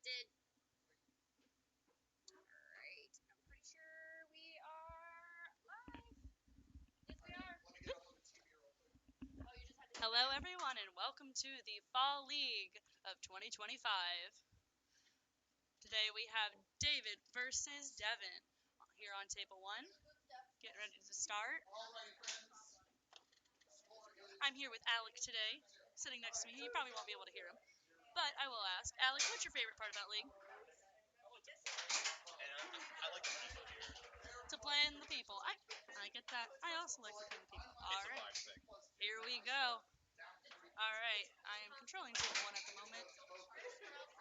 did. Alright, I'm pretty sure we are live. Yes, we are. Hello, everyone, and welcome to the Fall League of 2025. Today we have David versus Devon here on table 1. Getting ready to start. I'm here with Alec today, sitting next to me. You probably won't be able to hear him, but I will ask. Alec, what's your favorite part about League? I like the people here. To play in the people. I get that. I also like to play in the people. All right. Here we go. All right. I am controlling table 1 at the moment.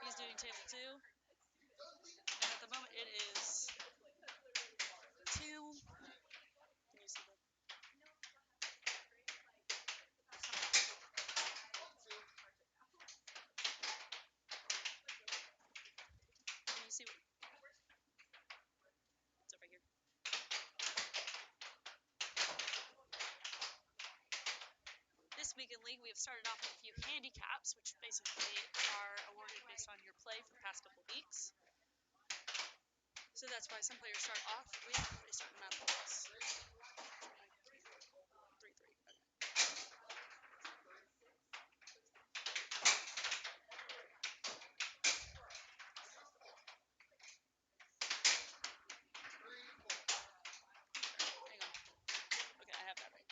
He's doing table 2. And at the moment it is 2. Can you see that? Can you see what? It's over here. This week in League, we have started off with a few handicaps, which basically are awarded based on your play for the past couple weeks. So that's why some players start off with a certain amount of points. 3-3. Okay. Hang on. Okay, I have that right.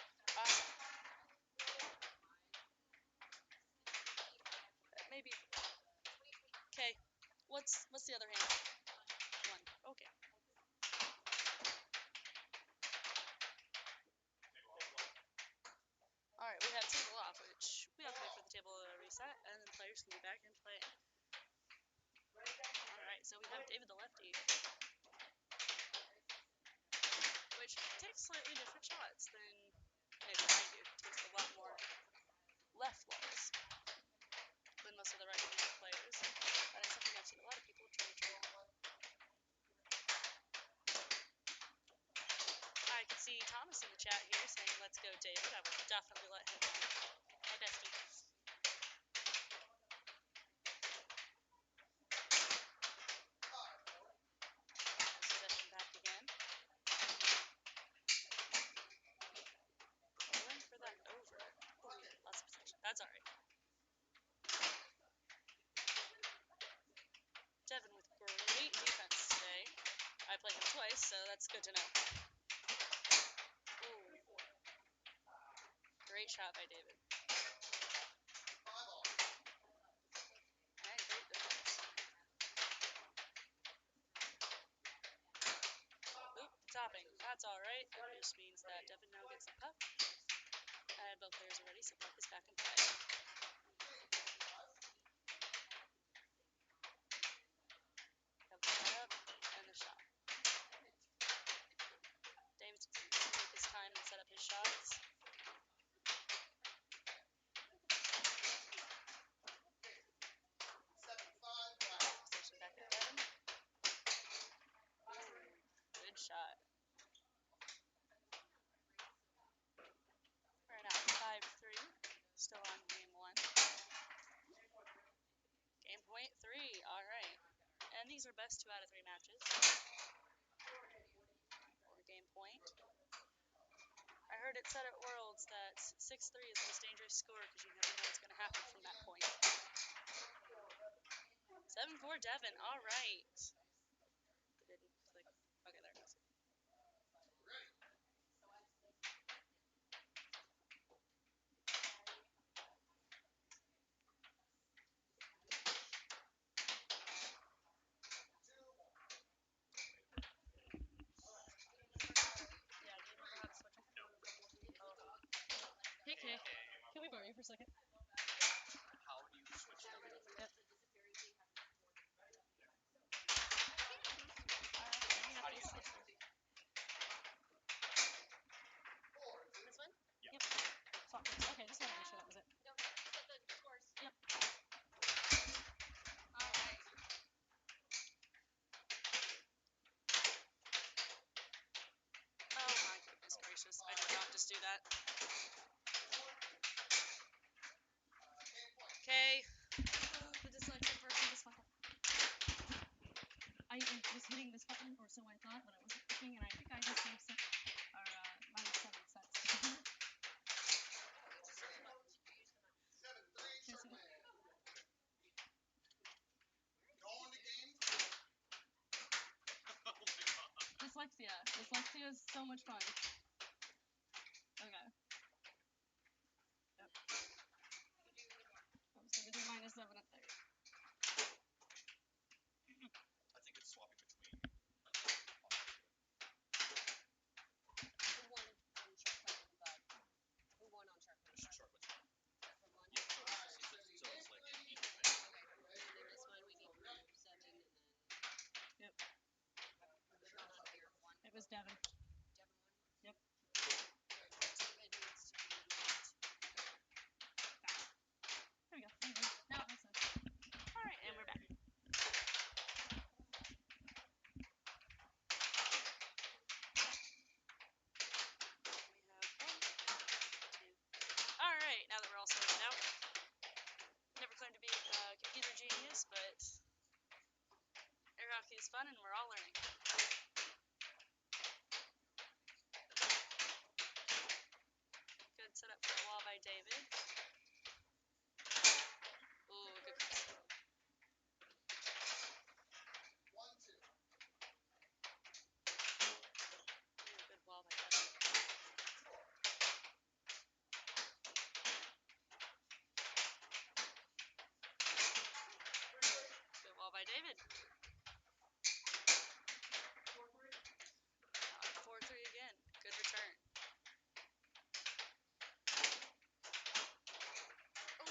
Maybe. Okay. What's the other hand? 1. Okay. Alright, we have table off, which we have to wait for the table to reset, and then players can get back and play. Alright, so we have David the lefty, which takes slightly different shots than maybe I do. Takes a lot more left balls than most of the right-handed players. That is something I've seen a lot of people try to train. I can see Thomas in the chat here saying, "Let's go, David." I will definitely let him know. My bestie. Possession back again. Going for that over. Lots of possession. That's alright. Devon with great defense today. I played him twice, so that's good to know. Ooh. Great shot by David. And great defense. Oop, topping. That's alright. That just means that Devon now gets the puck. And both players are ready, so puck is back in play. Have the setup and the shot. David's going to take his time and set up his shots. Possession back at Devon. Good shot. We're now 5-3. Still on game 1. Game point 3. Alright. And these are best 2 out of 3 matches. For game point. I heard it said at Worlds that 6-3 is the most dangerous score because you never know what's going to happen from that point. 7-4 Devon. Alright. It didn't click. Okay, there it goes. Hey, Kaye. Can we borrow you for a second? How do you switch them? Yep. How do you switch them? This one? Yep. Swap this. Okay, just wanted to make sure that was it. No, set the scores. Yep. Alright. Oh my goodness gracious. I did not just do that. Okay. The dyslexic person just went up. Yeah, dyslexia is so much fun. Okay. Yep. I was gonna do -7 up there. I think it's swapping between. Who won on Sharquin and Vlad? Who won on Sharquin and Vlad? Sharquin. Sharquin won? Yeah, so it's like an equal thing. Okay. And then this one we need to do 7 and then. Yep. Who's gone on here? 1? It was Devon. Devon won? Yep. David needs to be moved. There we go. Thank you. Now it makes sense. All right, and we're back. All right, now that we're all sorted out. Never claimed to be a computer genius, but air hockey is fun and we're all learning. Good setup for a wall by David. Ooh, good cross. Ooh, good wall by Devon. Good wall by David. 4-3 again. Good return. Oh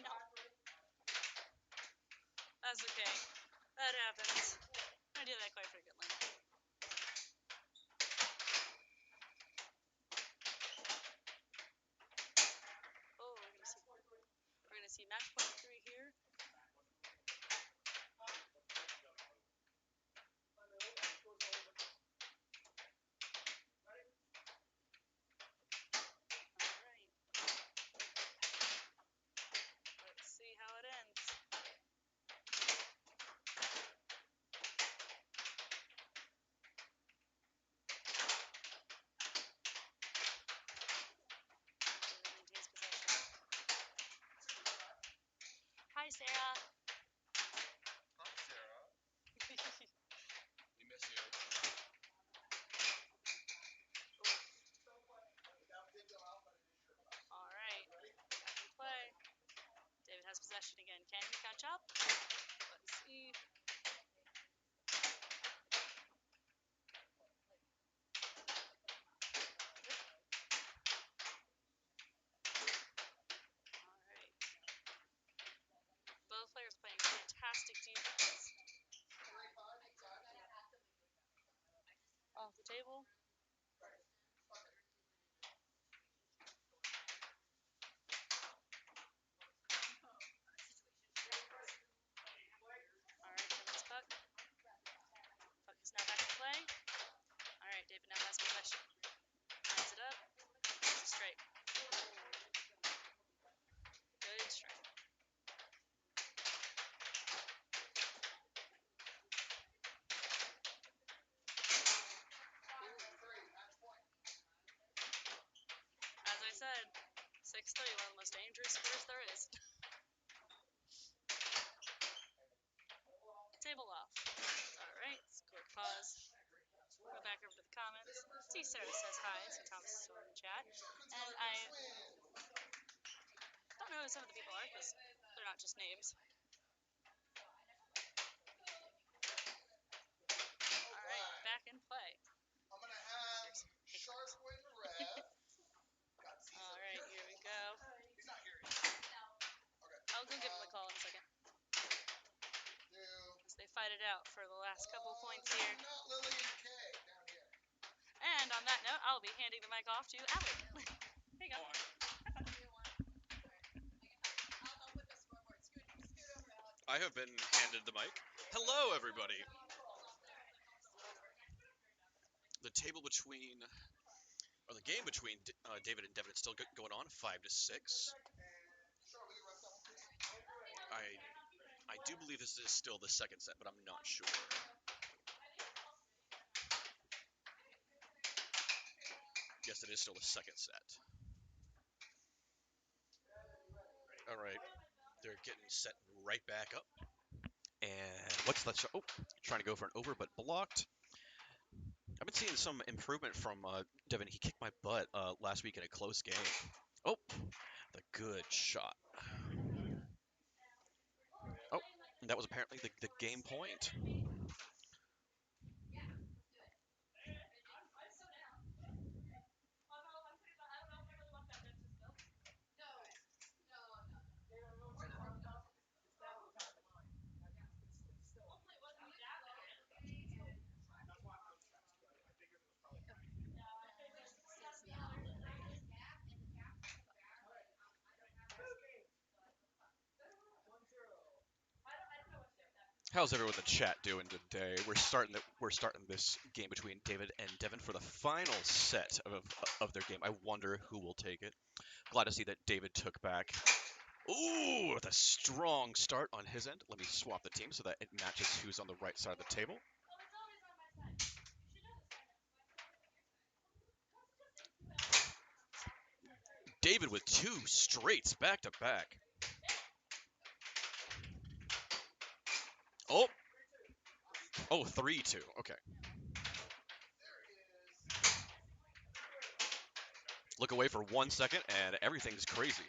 no. That's okay. That happens. I do that quite frequently. Oh, we're gonna see match point 3 here. Alright. Let's see how it ends. Maintains possession. Hi, Sarah. Hi, Sarah. We miss you. All right. Back in play. David has possession again. Can he catch up? Let's see. All right. Both players playing fantastic defense. Off the table. All right, Devin's puck. Puck is now back in play. All right, David now has possession. Lines it up. It's a strike. Good strike. As I said, 6-3, one of the most dangerous scores there is. Table off. All right, quick pause. Go back over to the comments. See, Sarah says hi. See, Thomas is still in the chat. And I don't know who some of the people are because they're not just names. All right, back in play. I'm gonna have Sharquin ref. All right, here we go. He's not here yet. Okay. I'll go give him a call in a second. Do. As they fight it out for the last couple of points here. Not Lilly and Kaye down here. And on that note, I'll be handing the mic off to Allie. Here you go. I have been handed the mic. Hello, everybody. The table between, or the game between David and Devon is still going on, 5-6. Sure, will you ref that one, please? I do believe this is still the second set, but I'm not sure. Yes, it is still the second set. All right, they're getting set right back up. And what's that shot? Oh, trying to go for an over, but blocked. I've been seeing some improvement from Devon. He kicked my butt last week in a close game. Oh, the good shot. Oh, that was apparently the game point. How's everyone in the chat doing today? We're starting this game between David and Devon for the final set of their game. I wonder who will take it. Glad to see that David took back. Ooh, with a strong start on his end. Let me swap the team so that it matches who's on the right side of the table. David with 2 straights back to back. Oh, oh, 3-2. Okay. Look away for 1 second, and everything's crazy.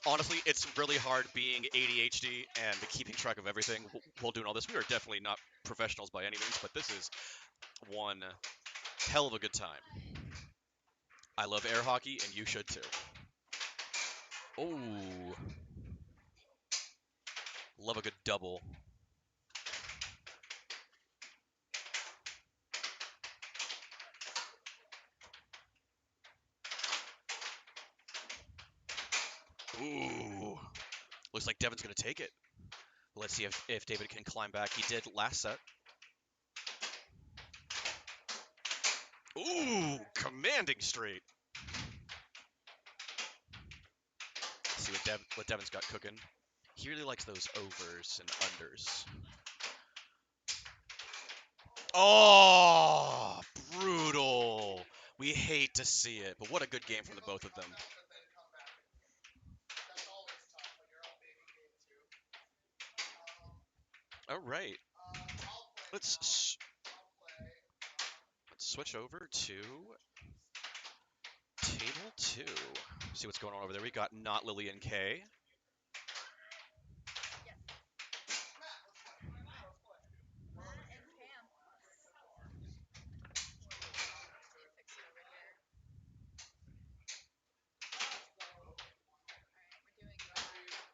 Honestly, it's really hard being ADHD and keeping track of everything while doing all this. We are definitely not professionals by any means, but this is one hell of a good time. I love air hockey, and you should too. Oh, love a good double. Ooh, looks like Devon's going to take it. Let's see if David can climb back. He did last set. Ooh, commanding straight. Let's see what Devon's got cooking. He really likes those overs and unders. Oh, brutal. We hate to see it, but what a good game from the both of them. All right. Let's switch over to table 2. See what's going on over there. We got not Lilly and Kaye.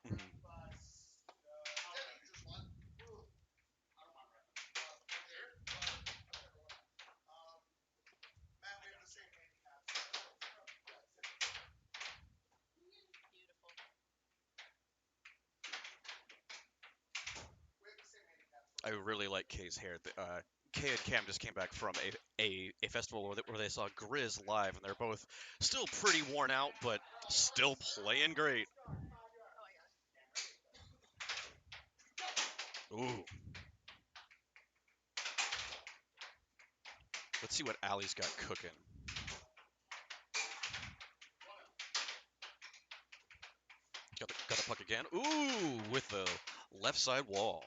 Mhm. I really like Kaye's hair. Kaye and Cam just came back from a festival where they saw Grizz live, and they're both still pretty worn out, but still playing great. Ooh. Let's see what Allie's got cooking. Got the puck again. Ooh, with the left side wall.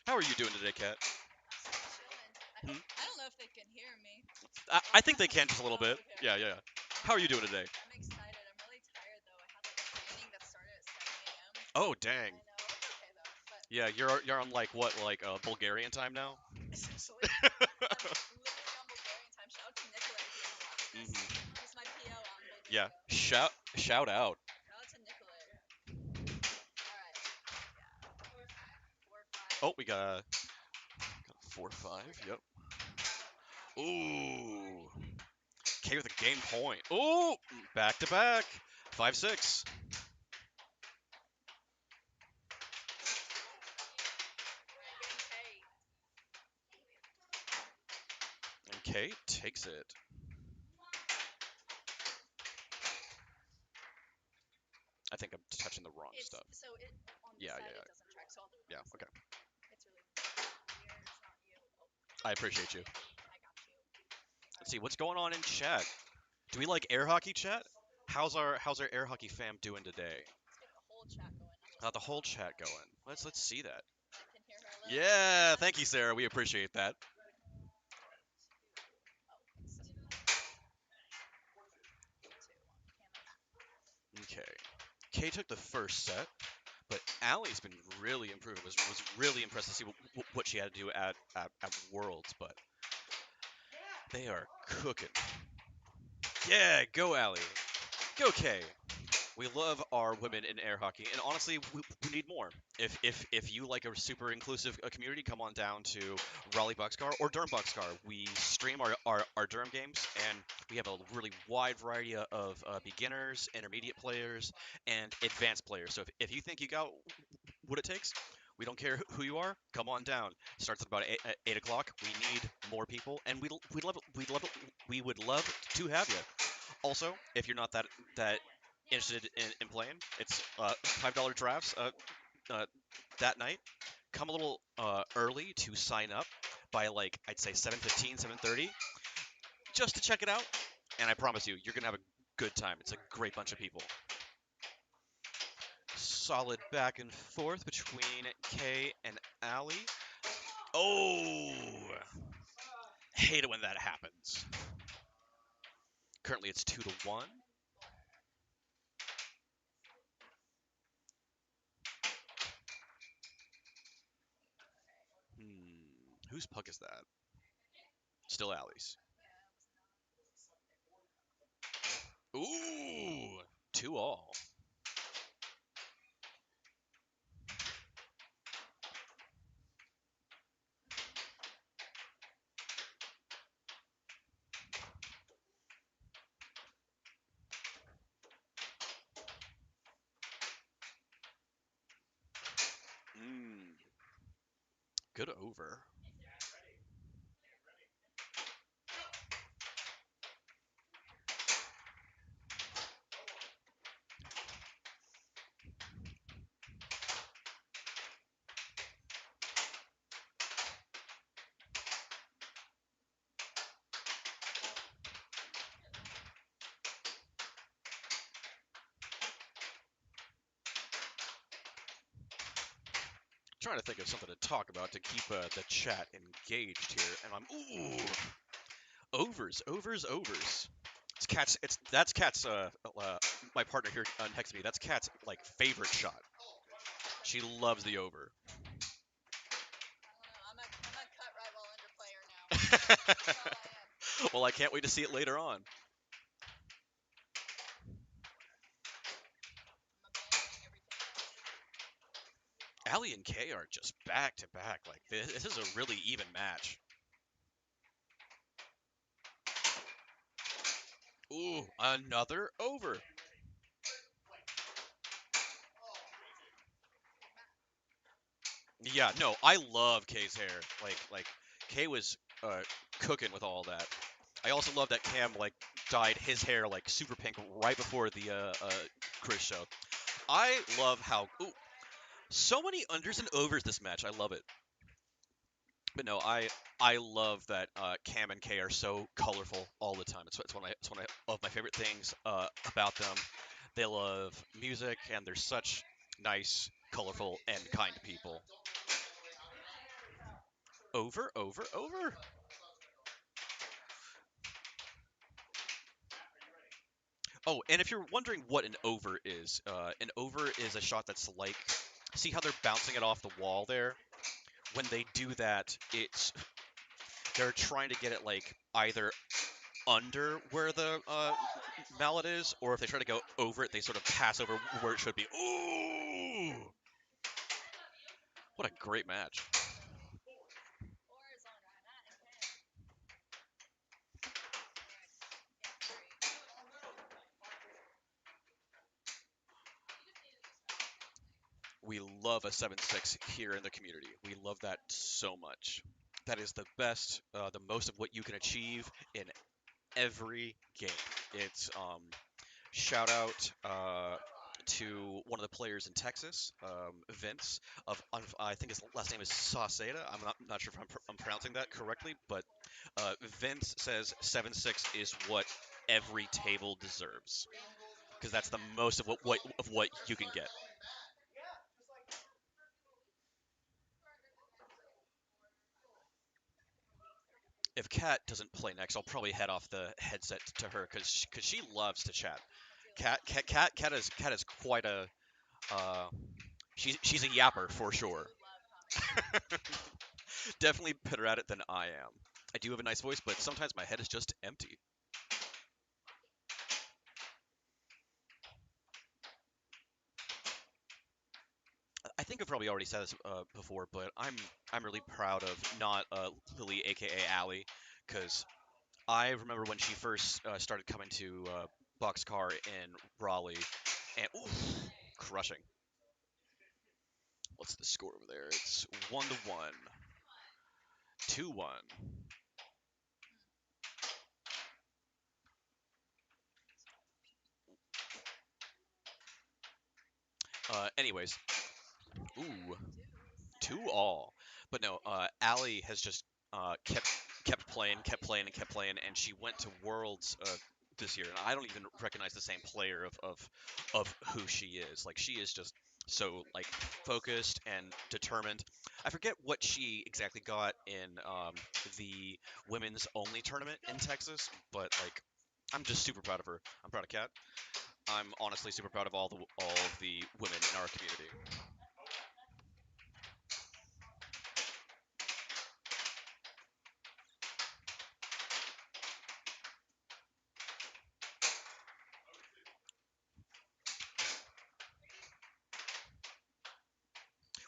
How are you doing today, Kat? Chilling. I don't know if they can hear me. I think they can just a little bit. Okay. Yeah. How are you doing today? I'm excited. I'm really tired though. I had like a training that started at 7 a.m. Oh, dang. I know. It's okay though. But Yeah, you're on like what, like Bulgarian time now? essentially, I'm literally on Bulgarian time. Shout out to Nikolay if he ever watches this. Hmm. He's my PO on Bulgaria. Yeah. Shout out. Shout out to Nikolay. All right. Yeah. 4-5. Oh, we got 4-5. Yep. Ooh. K with a game point. Ooh, back to back. 5-6. And K takes it. I think I'm touching the wrong stuff. So it on this Yeah, side yeah. it doesn't track, so I'll do it. Yeah, okay. It's really weird. It's not you. Oh, I appreciate you. I got you. Let's see what's going on in chat. Do we like air hockey, chat? How's our air hockey fam doing today? Let's get the whole chat going, not just Got the whole one. chat going. Let's see that. I can hear her a little. Yeah, thank you, Sarah. We appreciate that. Oh, mixed. Two on Cam and Matt. Okay. Kaye took the first set, but Allie's been really improving. Was really impressed to see what she had to do at Worlds, but they are cooking. Yeah, go Allie. Go Kaye. We love our women in air hockey, and honestly, we need more. If you like a super inclusive community, come on down to Raleigh Boxcar or Durham Boxcar. We stream our Durham games, and we have a really wide variety of beginners, intermediate players, and advanced players. So if you think you got what it takes, we don't care who you are. Come on down. Starts at about 8 o'clock. We need more people, and we would love to have you. Also, if you're not that interested in playing, it's $5 drafts that night. Come a little early to sign up by like I'd say 7:15, 7:30, just to check it out. And I promise you, you're gonna have a good time. It's a great bunch of people. Solid back and forth between Kaye and Allie. Oh, hate it when that happens. Currently, it's 2-1. Whose puck is that? Still Allie's. Ooh, 2-all. Good over. Trying to think of something to talk about to keep the chat engaged here, and overs. It's Cat's. That's Cat's. My partner here next to me. That's Cat's like favorite shot. She loves the over. I don't know. I'm a cut right while under player now. That's all I am. Well, I can't wait to see it later on. I'm abandoning everything else. Allie and Kaye are just back to back. Like this is a really even match. Ooh, another over. Yeah, no, I love Kaye's hair. Like Kaye was cooking with all that. I also love that Cam like dyed his hair like super pink right before the Chris show. I love how so many unders and overs this match. I love it. But no, I love that Cam and Kaye are so colorful all the time. It's one of my favorite things about them. They love music and they're such nice, colorful, and kind people. Over, over, over. Oh, and if you're wondering what an over is a shot that's like, see how they're bouncing it off the wall there? When they do that, they're trying to get it like either under where the mallet is, or if they try to go over it, they sort of pass over where it should be. Ooh! What a great match. Fours on Matt and Cam. We love a 7-6 here in the community. We love that so much. That is the best, the most of what you can achieve in every game. It's shout out to one of the players in Texas, Vince. I think his last name is Sauceda. I'm not sure if I'm pronouncing that correctly, but Vince says 7-6 is what every table deserves because that's the most of what you can get. If Kat doesn't play next, I'll probably head off the headset to her because she loves to chat. Kat is quite a she's a yapper for sure. Definitely better at it than I am. I do have a nice voice, but sometimes my head is just empty. I think I've probably already said this before, but I'm really proud of not Lilly, aka Allie, because I remember when she first started coming to Boxcar in Raleigh, and oof, crushing. What's the score over there? It's 1-1, 2-1. Anyways, ooh, 2-all. But no, Allie has just kept playing, and kept playing, and she went to Worlds this year, and I don't even recognize the same player of who she is. Like she is just so like focused and determined. I forget what she exactly got in the women's only tournament in Texas, but like I'm just super proud of her. I'm proud of Kat. I'm honestly super proud of all of the women in our community.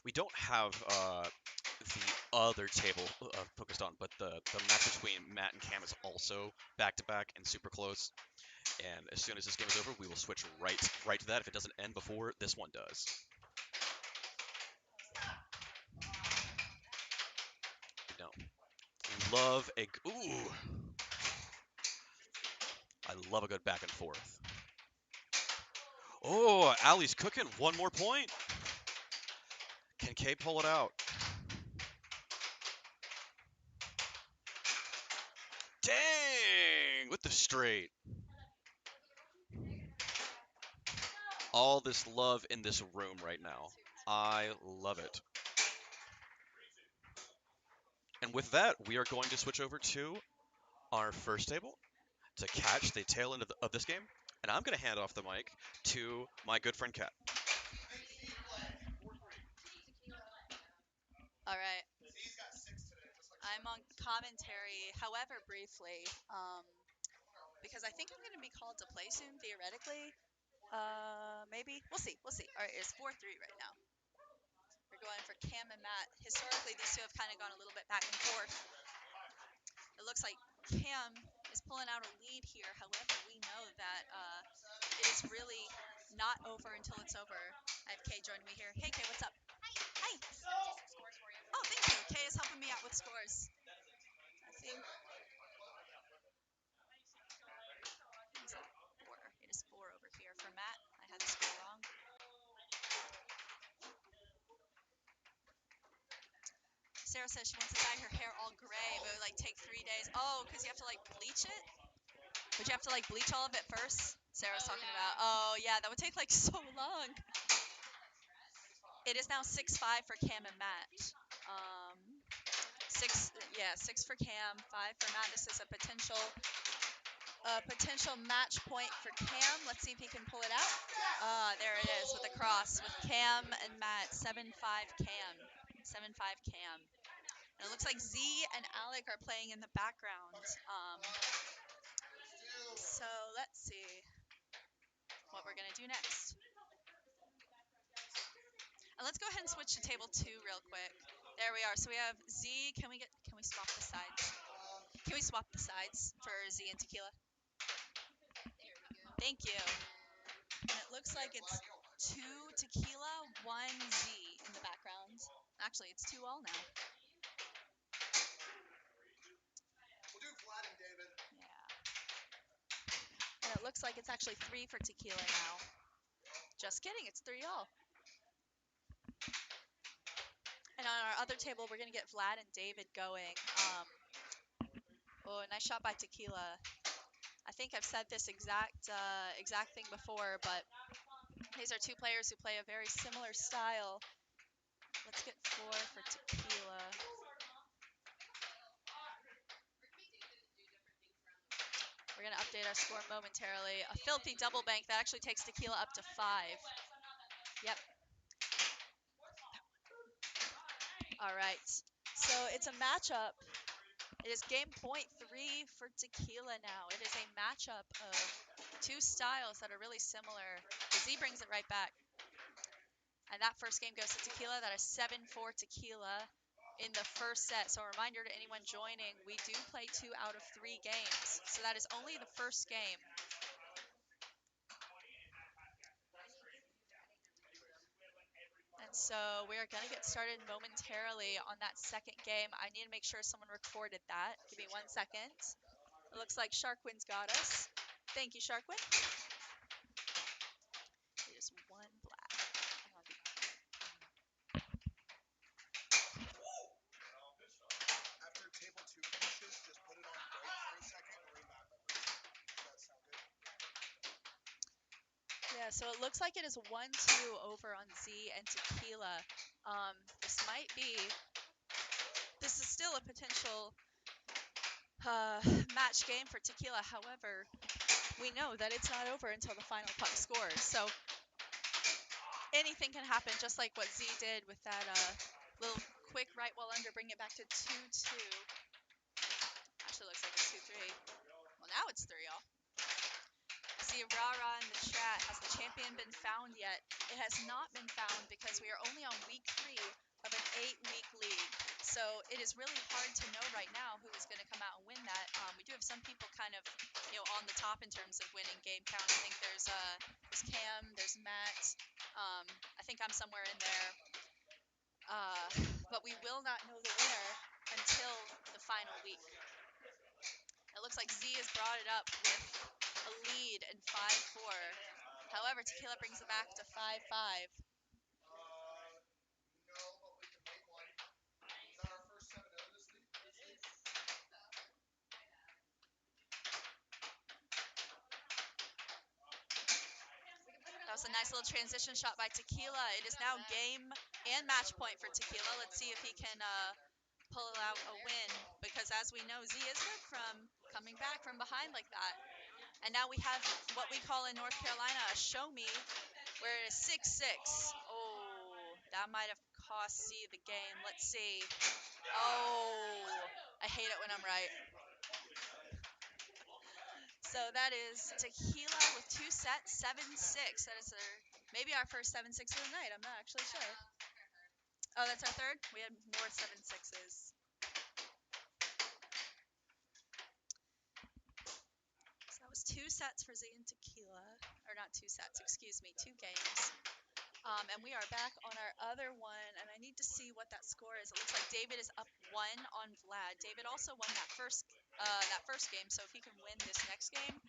We don't have the other table focused on, but the match between Matt and Cam is also back to back and super close. And as soon as this game is over, we will switch right to that if it doesn't end before this one does. No, love a ooh, I love a good back and forth. Oh, Allie's cooking. One more point. Can Kaye pull it out? Dang! With the straight. All this love in this room right now. I love it. And with that, we are going to switch over to our first table to catch the tail end of this game. And I'm going to hand off the mic to my good friend Kat. All right. I'm on commentary, however briefly, because I think I'm going to be called to play soon, theoretically. Maybe. We'll see. We'll see. All right, it's 4-3 right now. We're going for Cam and Matt. Historically, these two have kind of gone a little bit back and forth. It looks like Cam is pulling out a lead here. However, we know that it is really not over until it's over. I have Kaye joining me here. Hey, Kaye, what's up? Hi. Scores for you. Oh, thank you. Kaye is helping me out with scores. I think is that 4. It is 4 over here for Matt. I had the score wrong. Sarah says she wants to dye her hair all gray, but it would like take 3 days. Oh, because you have to like bleach it? Would you have to like bleach all of it first? Sarah's talking about. Oh, yeah, that would take like so long. It is now 6-5 for Cam and Matt. 6 for Cam, 5 for Matt. This is a potential match point for Cam. Let's see if he can pull it out. There it is with the cross with Cam and Matt. 7-5 Cam. 7-5 Cam. And it looks like Z and Alec are playing in the background. So let's see what we're gonna do next. And let's go ahead and switch to table 2 real quick. There we are. So we have Z. Can we swap the sides? Can we swap the sides for Z and Tequila? There we go. Thank you. And it looks like it's 2 Tequila, 1 Z in the background. Actually, it's 2-all now. We'll do Vlad and David. Yeah. And it looks like it's actually 3 for Tequila now. Just kidding, it's 3-all. And on our other table, we're gonna get Vlad and David going. Oh, nice shot by Tequila. I think I've said this exact thing before, but these are two players who play a very similar style. Let's get 4 for Tequila. We're going to update our score momentarily. A filthy double bank that actually takes Tequila up to 5. Yep. All right. So it's a matchup. It is game point 3 for Tequila now. It is a matchup of two styles that are really similar. Z brings it right back. And that first game goes to Tequila. That is 7-4 Tequila in the first set. So a reminder to anyone joining, we do play 2 out of 3 games. So that is only the first game. And so we are going to get started momentarily on that second game. I need to make sure someone recorded that. Give me 1 second. It looks like Sharquin's got us. Thank you, Sharquin. It is 1 black. After table 2 finishes, just put it on break for a second and remap everything. Does that sound good? Yeah, so it looks like it is 1-2 over on Z and Tequila. This is still a potential match game for Tequila. However, we know that it's not over until the final puck scores. So anything can happen, just like what Z did with that little quick right wall under, bring it back to 2-2. Actually looks like it's 2-3. Well, now it's 3-all. I see Rara in the chat. Has the champion been found yet? It has not been found because we are only on week 3 of an 8-week league. So it is really hard to know right now who is going to come out and win that. We do have some people kind of, on the top in terms of winning game count. I think there's Cam, there's Matt. I think I'm somewhere in there. But we will not know the winner until the final week. It looks like Z has brought it up with a lead in 5-4. However, Tequila brings it back to 5-5. No, but we can make one. Is that our first 7-0 this league? That was a nice little transition shot by Tequila. It is now game and match point for Tequila. Let's see if he can pull out a win, because as we know, Z is good from coming back from behind like that. And now we have what we call in North Carolina a show me, where it is 6-6. Oh, that might have cost Z the game. Let's see. Oh, I hate it when I'm right. So that is Tequila with 2 sets, 7-6. That is maybe our first 7-6 of the night. I'm not actually sure. Oh, that's our third? We had more 7-6s. So that was 2 sets for Z and Tequila. Or not 2 sets, excuse me, 2 games. And we are back on our other one, and I need to see what that score is. It looks like David is up 1 on Vlad. David also won that first game, so if he can win this next game,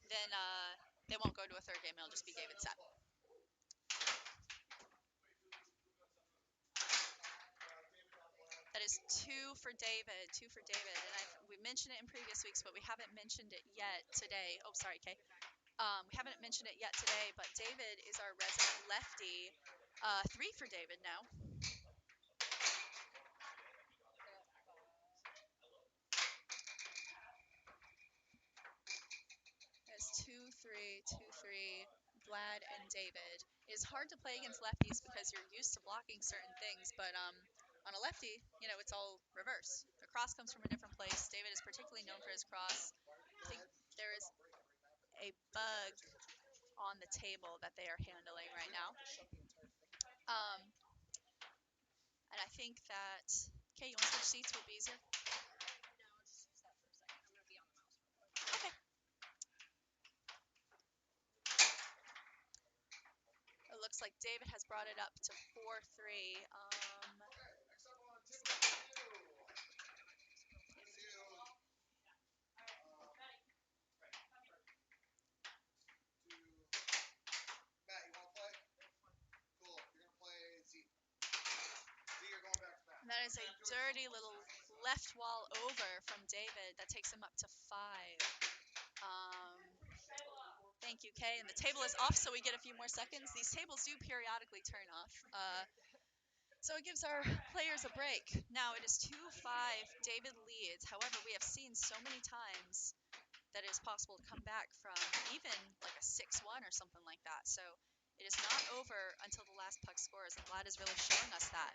then they won't go to a third game. It'll just be David's set. That is 2 for David, 2 for David. And we mentioned it in previous weeks, but we haven't mentioned it yet today. Oh, sorry, Kaye. We haven't mentioned it yet today, but David is our resident lefty. 3 for David now. It's 2-3, 2-3, Vlad and David. It's hard to play against lefties because you're used to blocking certain things, but on a lefty, it's all reverse. The cross comes from a different place. David is particularly known for his cross. I think there is a bug on the table that they are handling right now. And I think that, okay, you want to switch seats? Would be easier? No, just use that for a second. I'm gonna be on the mouse real quick. Okay. It looks like David has brought it up to 4-3. Next up on table 2. Matt, you want to play? that is a dirty little left wall over from David. That takes him up to 5. Thank you, Kaye. And the table is off, so we get a few more seconds. These tables do periodically turn off. So it gives our players a break. Now it is 2-5. David leads. However, we have seen so many times that it is possible to come back from even like a 6-1 or something like that. So it is not over until the last puck scores, and Vlad is really showing us that.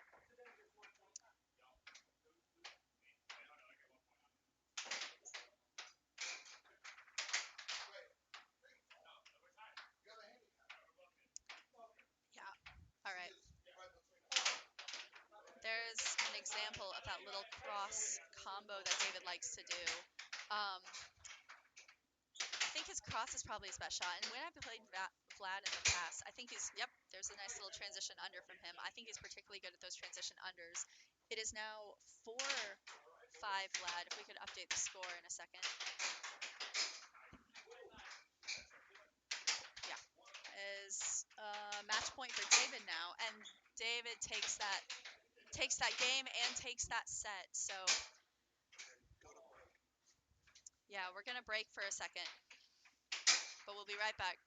Yeah. All right. There's an example of that little cross combo that David likes to do. I think his cross is probably his best shot. And when I've played Vlad in the past, I think there's a nice little transition under from him. I think he's particularly good at those transition unders. It is now 4-5 Vlad. If we could update the score in a second. Yeah. Is match point for David now. And David takes that game and takes that set. So yeah, we're going to break for a second. But we'll be right back.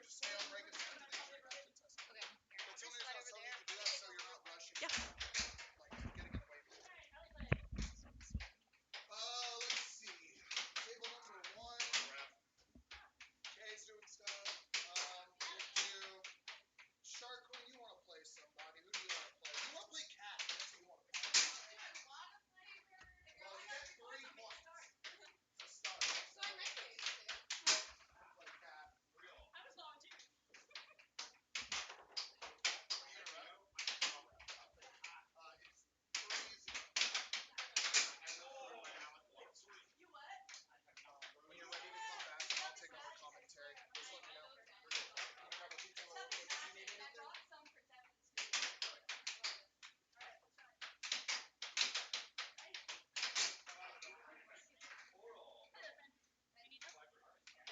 Just stay on break and start the DJ craft and test. Okay. That's the only reason I was telling you to do that, so you're not rushing. Yeah. Like getting it away from you. Let's see. Table number 1. Kaye's doing stuff. We'll do Sharquin. You want to play somebody? Who do you want to play? You want to play Cat? That's who you want to play. Well, you get 3 points. To start. So I might play too. Play Cat. I was volunteering. It's freezing. You what? When you're ready to come back, I'll take over commentary. Just let me know. Can you grab a pizza roll? Do you need I anything? brought some for Devon's too. Alright, we'll try.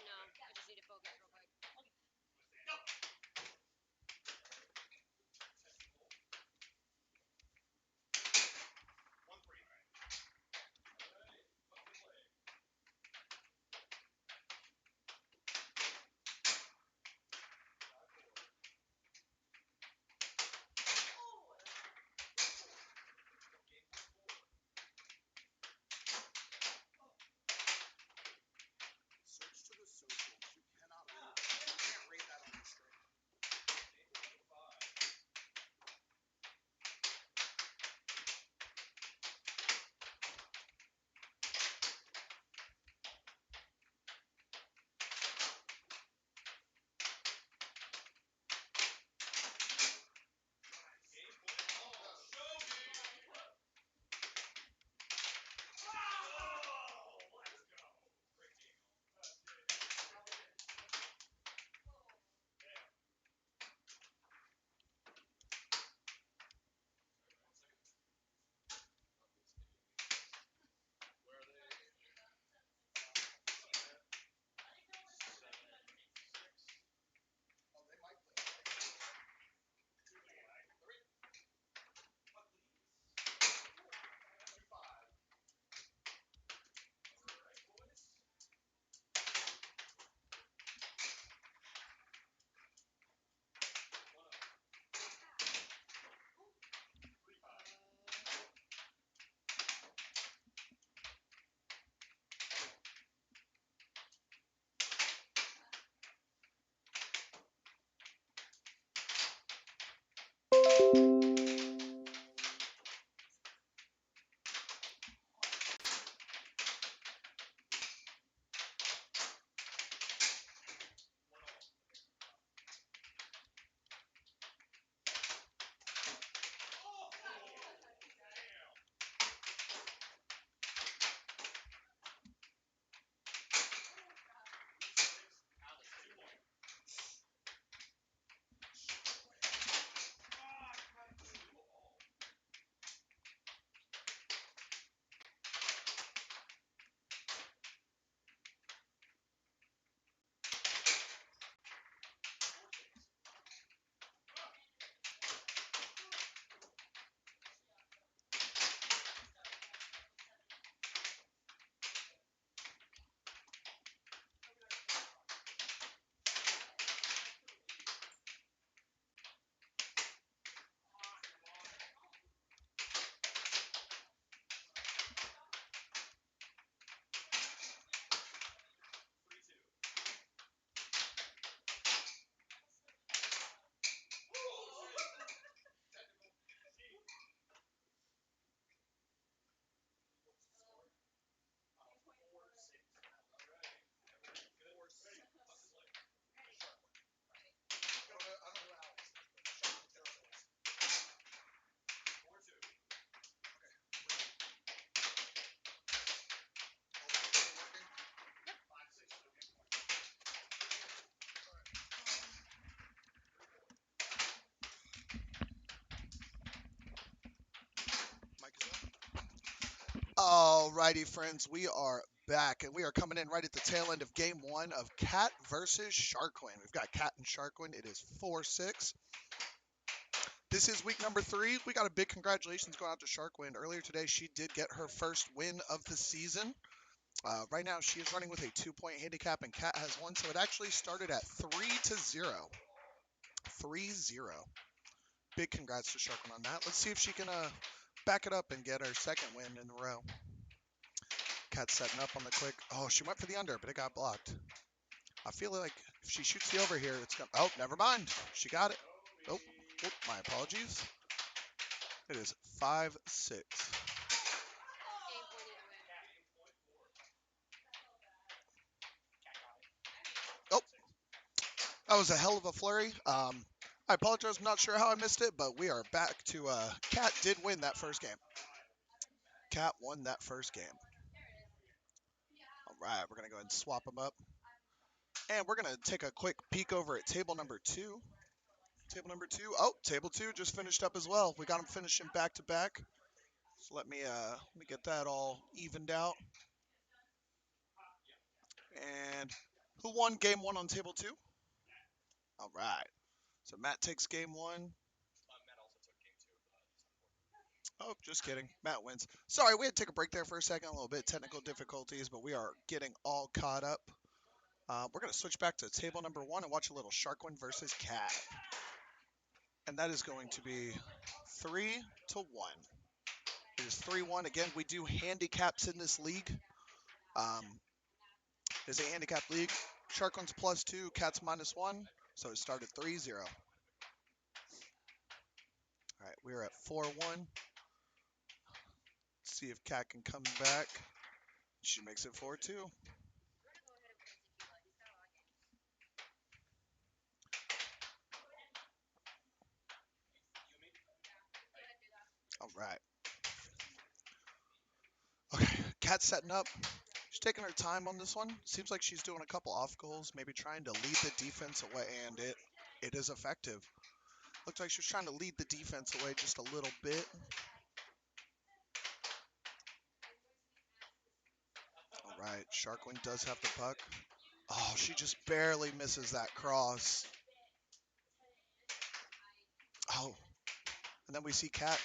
No, I just need to focus real quick. Search to the socials. You cannot read that. You can't read that on the screen. Oh, they might play. 2-5. Alrighty, friends, we are back, and we are coming in right at the tail end of game one of Cat versus Sharquin. We've got Cat and Sharquin. It is 4-6. This is week number 3. We got a big congratulations going out to Sharquin. Earlier today, she did get her first win of the season. Right now, she is running with a 2-point handicap, and Cat has one, so it actually started at 3-0. 3-0. Big congrats to Sharquin on that. Let's see if she can back it up and get her second win in a row. Cat setting up on the quick. Oh, she went for the under, but it got blocked. I feel like if she shoots the over here, it's going to... Oh, never mind. She got it. Oh, my apologies. It is 5-6. Game point either way. Oh, that was a hell of a flurry. I apologize. I'm not sure how I missed it, but we are back to... Cat did win that first game. Cat won that first game. All right, we're going to go ahead and swap them up. And we're going to take a quick peek over at table number 2. Table number 2. Oh, table 2 just finished up as well. We got them finishing back to back. So let me get that all evened out. And who won game 1 on table 2? All right. So Matt takes game 1. Oh, just kidding. Matt wins. Sorry, we had to take a break there for a second. A little bit technical difficulties, but we are getting all caught up. We're going to switch back to table number 1 and watch a little Sharquin versus Cat. And that is going to be 3-1. It is 3-1. Again, we do handicaps in this league. It's a handicap league. Sharquin's +2, Cat's -1. So it started 3-0. All right, we're at 4-1. See if Cat can come back. She makes it 4-2. We're gonna go ahead and play Tequila. He's got a lot of games. Go ahead and do that. All right. Okay, Cat's setting up. She's taking her time on this one. Seems like she's doing a couple off goals, maybe trying to lead the defense away, and it is effective. Looks like she's trying to lead the defense away just a little bit. All right, Sharquin does have the puck. Oh, she just barely misses that cross. Oh, and then we see Cat.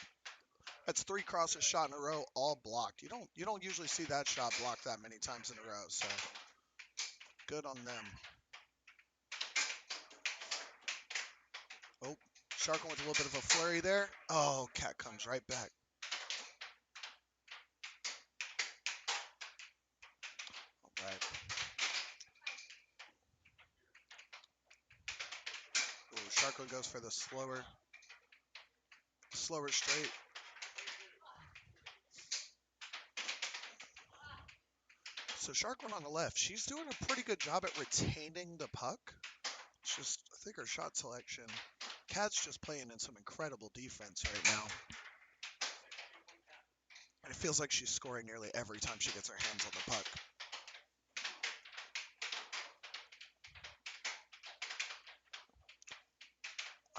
That's 3 crosses shot in a row, all blocked. You don't usually see that shot blocked that many times in a row, so good on them. Oh, Sharquin with a little bit of a flurry there. Oh, Cat comes right back. All right. Ooh, Sharquin goes for the slower straight. So Sharquin on the left, she's doing a pretty good job at retaining the puck. It's just, I think her shot selection. Cat's just playing in some incredible defense right now. And it feels like she's scoring nearly every time she gets her hands on the puck.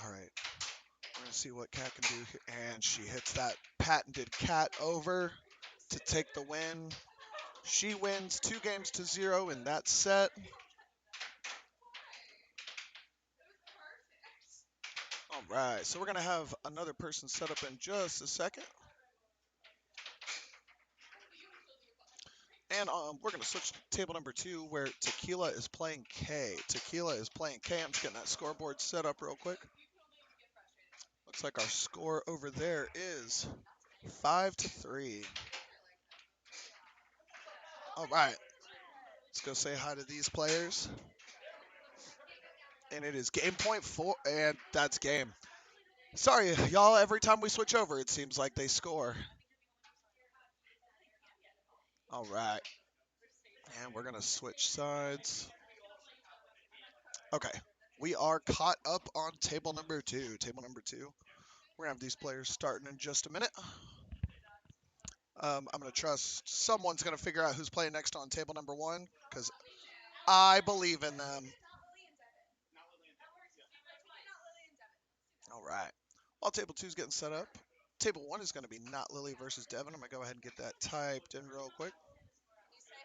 All right. We're going to see what Cat can do here. And she hits that patented Cat over to take the win. She wins 2-0 in that set. All right, so we're going to have another person set up in just a second. And we're going to switch to table number 2 where Tequila is playing Kaye. Tequila is playing Kaye. I'm just getting that scoreboard set up real quick. Looks like our score over there is 5-3. All right, let's go say hi to these players. And it is game point 4, and that's game. Sorry, y'all, every time we switch over, it seems like they score. All right. And we're going to switch sides. Okay. We are caught up on table number 2. Table number 2. We're going to have these players starting in just a minute. I'm going to trust someone's going to figure out who's playing next on table number 1 because I believe in them. All right. While table 2 is getting set up, Table 1 is going to be not Lilly versus Devon. I'm going to go ahead and get that typed in real quick. You say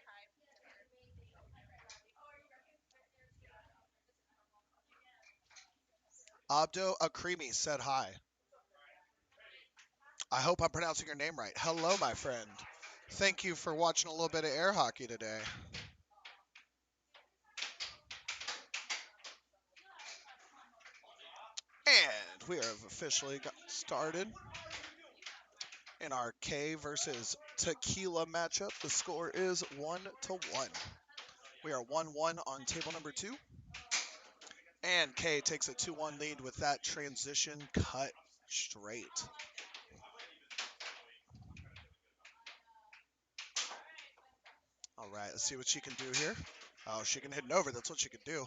hi. Abdo Akrimi said hi. I hope I'm pronouncing your name right. Hello, my friend. Thank you for watching a little bit of air hockey today. And we have officially got started in our Kaye versus Tequila matchup. The score is 1-1. We are 1-1 on table number 2. And Kaye takes a 2-1 lead with that transition cut straight. All right, let's see what she can do here. Oh, she can hit an over. That's what she can do.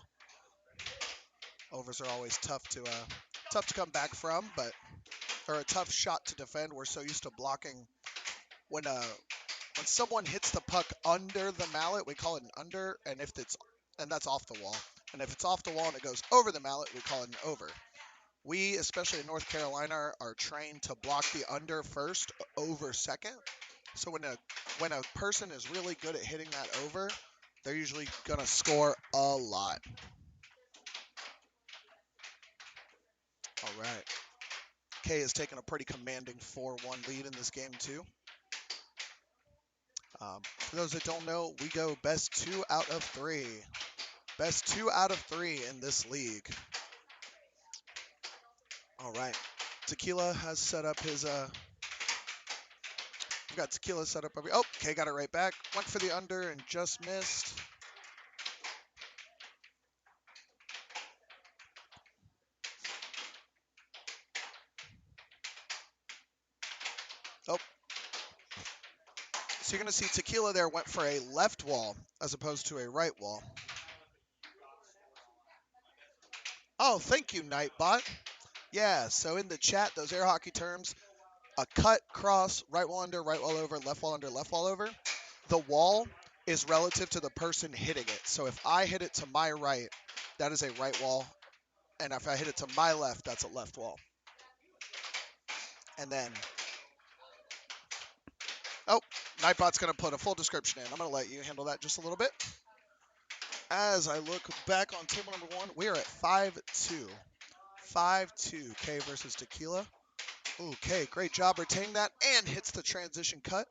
Overs are always tough to come back from, but or a tough shot to defend. We're so used to blocking when someone hits the puck under the mallet, we call it an under, and that's off the wall. And if it's off the wall and it goes over the mallet, we call it an over. We, especially in North Carolina, are trained to block the under first, over second. So when a person is really good at hitting that over, they're usually gonna score a lot. All right. Kaye has taken a pretty commanding 4-1 lead in this game too. For those that don't know, we go best 2 out of 3. Best 2 out of 3 in this league. All right. Tequila has set up his we've got Tequila set up over. Oh, Kaye got it right back. Went for the under and just missed. Oh. So you're going to see Tequila there went for a left wall as opposed to a right wall. Oh, thank you, Nightbot. Yeah, so in the chat, those air hockey terms, a cut, cross, right wall under, right wall over, left wall under, left wall over. The wall is relative to the person hitting it. So if I hit it to my right, that is a right wall. And if I hit it to my left, that's a left wall. And then, oh, Nightbot's going to put a full description in. I'm going to let you handle that just a little bit. As I look back on table number 1, we are at 5-2. 5-2, Kaye versus Tequila. Ooh, Kaye, great job retaining that and hits the transition cut.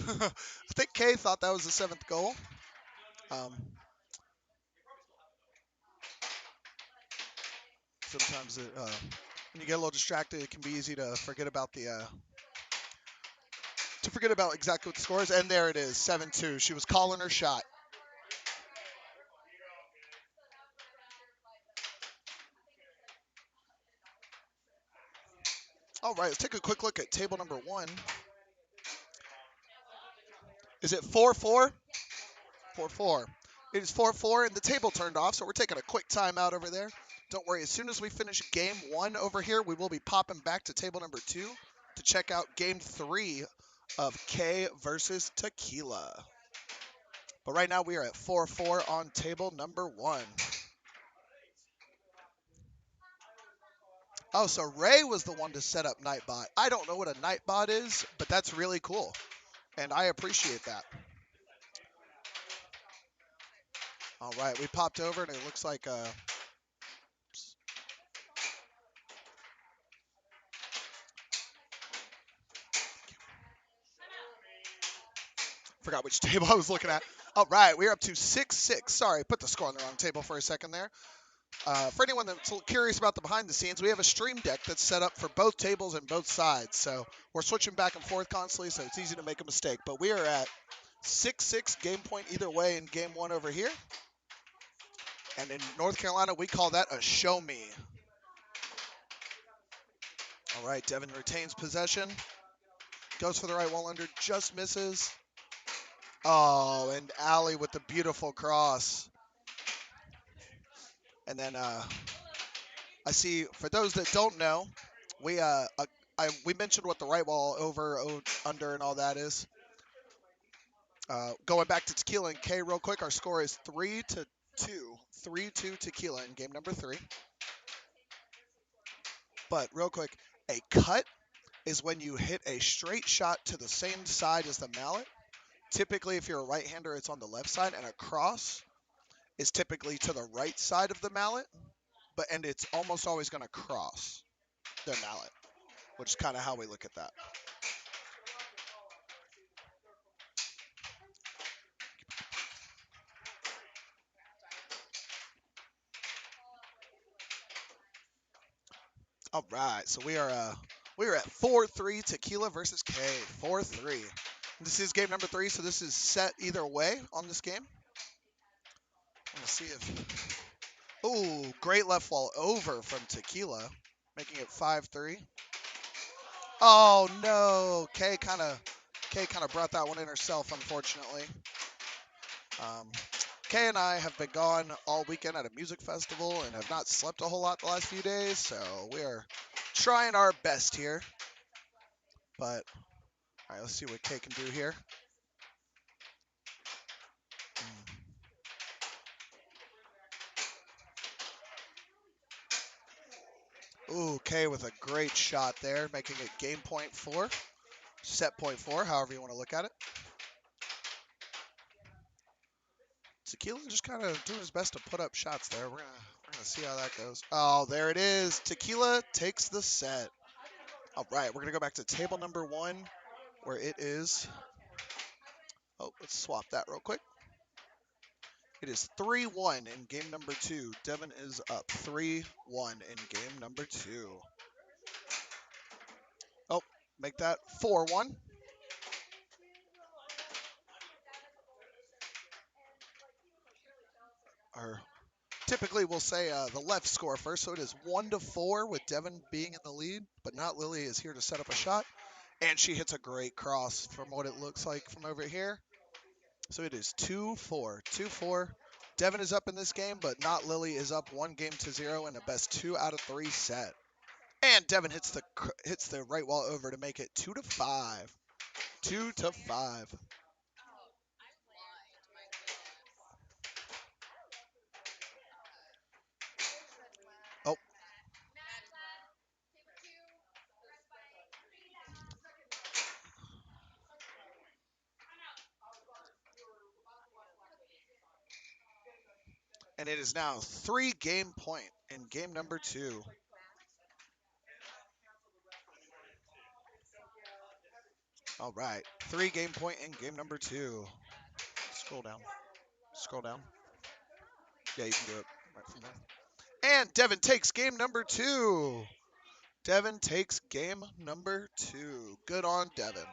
I think Kaye thought that was the 7th goal. Sometimes when you get a little distracted, it can be easy to forget about exactly what the score is. And there it is, 7-2. She was calling her shot. All right, let's take a quick look at table number 1. Is it 4-4? 4-4. It is 4-4, and the table turned off, so we're taking a quick timeout over there. Don't worry, as soon as we finish game 1 over here, we will be popping back to table number 2 to check out game 3 of Kaye versus Tequila. But right now we are at 4-4 on table number 1. Oh, so Ray was the one to set up Nightbot. I don't know what a Nightbot is, but that's really cool, and I appreciate that. All right, we popped over, and it looks like forgot which table I was looking at. All right, we're up to 6-6. Sorry, put the score on the wrong table for a second there. For anyone that's curious about the behind the scenes, we have a stream deck that's set up for both tables and both sides. So we're switching back and forth constantly, so it's easy to make a mistake. But we are at 6-6, game point either way in game 1 over here. And in North Carolina, we call that a show me. All right, Devon retains possession. Goes for the right wall under, just misses. Oh, and Allie with the beautiful cross. And then I see, for those that don't know, we mentioned what the right wall over, under, and all that is. Going back to Tequila and Kaye real quick, our score is 3-2. 3-2 Tequila in game number 3. But real quick, a cut is when you hit a straight shot to the same side as the mallet. Typically, if you're a right-hander, it's on the left side, and a cross is typically to the right side of the mallet, and it's almost always going to cross the mallet, which is kind of how we look at that. All right, so we are at 4-3 Tequila versus Kaye. 4-3. This is game number 3, so this is set either way on this game. Let's see if. Ooh, great left wall over from Tequila, making it 5-3. Oh no, Kaye kind of brought that one in herself, unfortunately. Um, Kaye and I have been gone all weekend at a music festival and have not slept a whole lot the last few days, so we are trying our best here. But all right, let's see what Kaye can do here. Ooh, Kaye with a great shot there, making it game point 4, set point 4, however you want to look at it. Tequila just kind of doing his best to put up shots there. We're gonna see how that goes. Oh, there it is. Tequila takes the set. All right, we're gonna go back to table number 1, where it is. Oh, let's swap that real quick. It is 3-1 in game number 2. Devon is up 3-1 in game number 2. Oh, make that 4-1. Or typically we'll say the left score first, so it is 1-4 with Devon being in the lead, but not Lilly is here to set up a shot, and she hits a great cross from what it looks like from over here. So it is 2-4, 2-4. Devon is up in this game, but not Lilly is up 1-0 in a best 2 out of 3 set. And Devon hits the right wall over to make it 2-5. 2-5. Oh, and it is now 3-game point in game number 2. All right, 3-game point in game number 2. Scroll down. Scroll down. Yeah, you can do it right from there. And Devon takes game number 2. Devon takes game number 2. Good on Devon.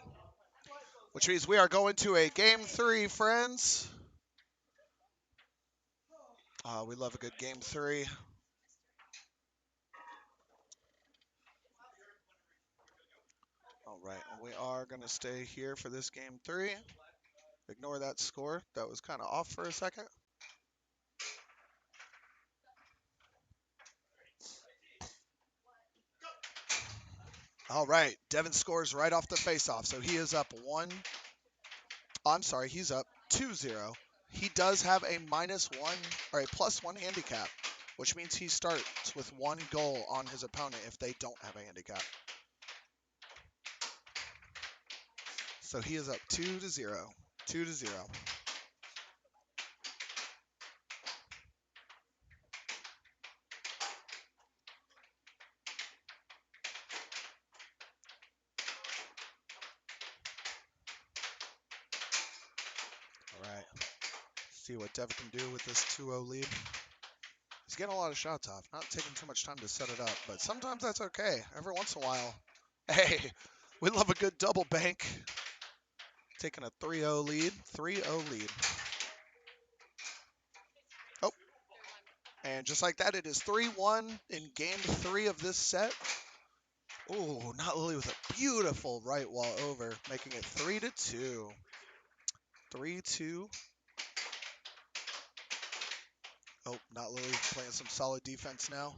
Which means we are going to a game 3, friends. We love a good game 3. All right, and we are going to stay here for this game 3. Ignore that score. That was kind of off for a second. All right, Devon scores right off the face-off, so he is up 1. Oh, I'm sorry, he's up 2-0. He does have a -1 or a +1 handicap, which means he starts with 1 goal on his opponent if they don't have a handicap. So he is up 2-0. 2-0. All right. See what Devon can do with this 2-0 lead. He's getting a lot of shots off. Not taking too much time to set it up, but sometimes that's okay. Every once in a while. Hey, we love a good double bank. Taking a 3-0 lead. 3-0 lead. Oh. And just like that, it is 3-1 in game 3 of this set. Ooh, not Lilly with a beautiful right wall over, making it 3-2. 3-2. Oh, not Lilly playing some solid defense now.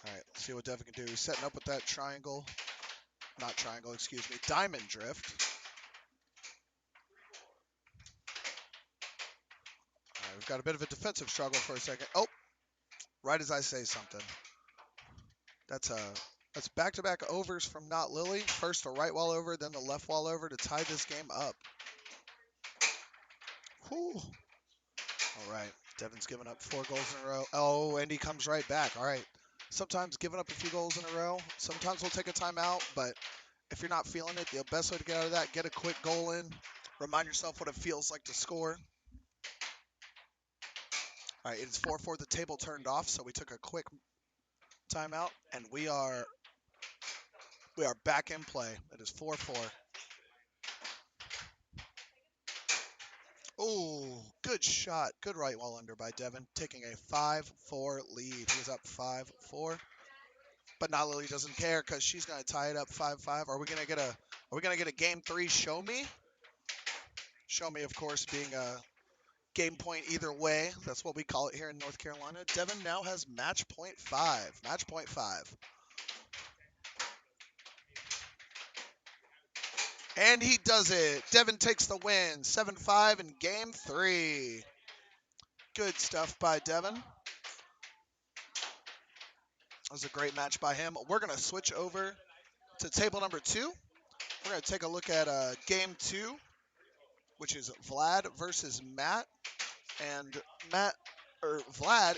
All right, let's see what Devon can do. He's setting up with that triangle. Not triangle, excuse me. Diamond drift. we've got a bit of a defensive struggle for a second. Oh, right as I say something. That's back-to-back overs from not Lilly. First the right wall over, then the left wall over to tie this game up. Whew. All right. Devon's given up 4 goals in a row. Oh, and he comes right back. All right. Sometimes giving up a few goals in a row. Sometimes we'll take a timeout, but if you're not feeling it, the best way to get out of that, get a quick goal in. Remind yourself what it feels like to score. All right, it is 4-4. The table turned off, so we took a quick timeout, and we are back in play. It is 4-4. Oh, good shot. Good right wall under by Devon, taking a 5-4 lead. He's up 5-4. But now Lily doesn't care because she's gonna tie it up 5-5. Are we gonna get a game 3 show me? Show me, of course, being a game point either way. That's what we call it here in North Carolina. Devon now has match point 5. Match point 5. And he does it. Devon takes the win. 7-5 in game 3. Good stuff by Devon. That was a great match by him. We're going to switch over to table number 2. We're going to take a look at game 2, which is Vlad versus Matt. And Vlad,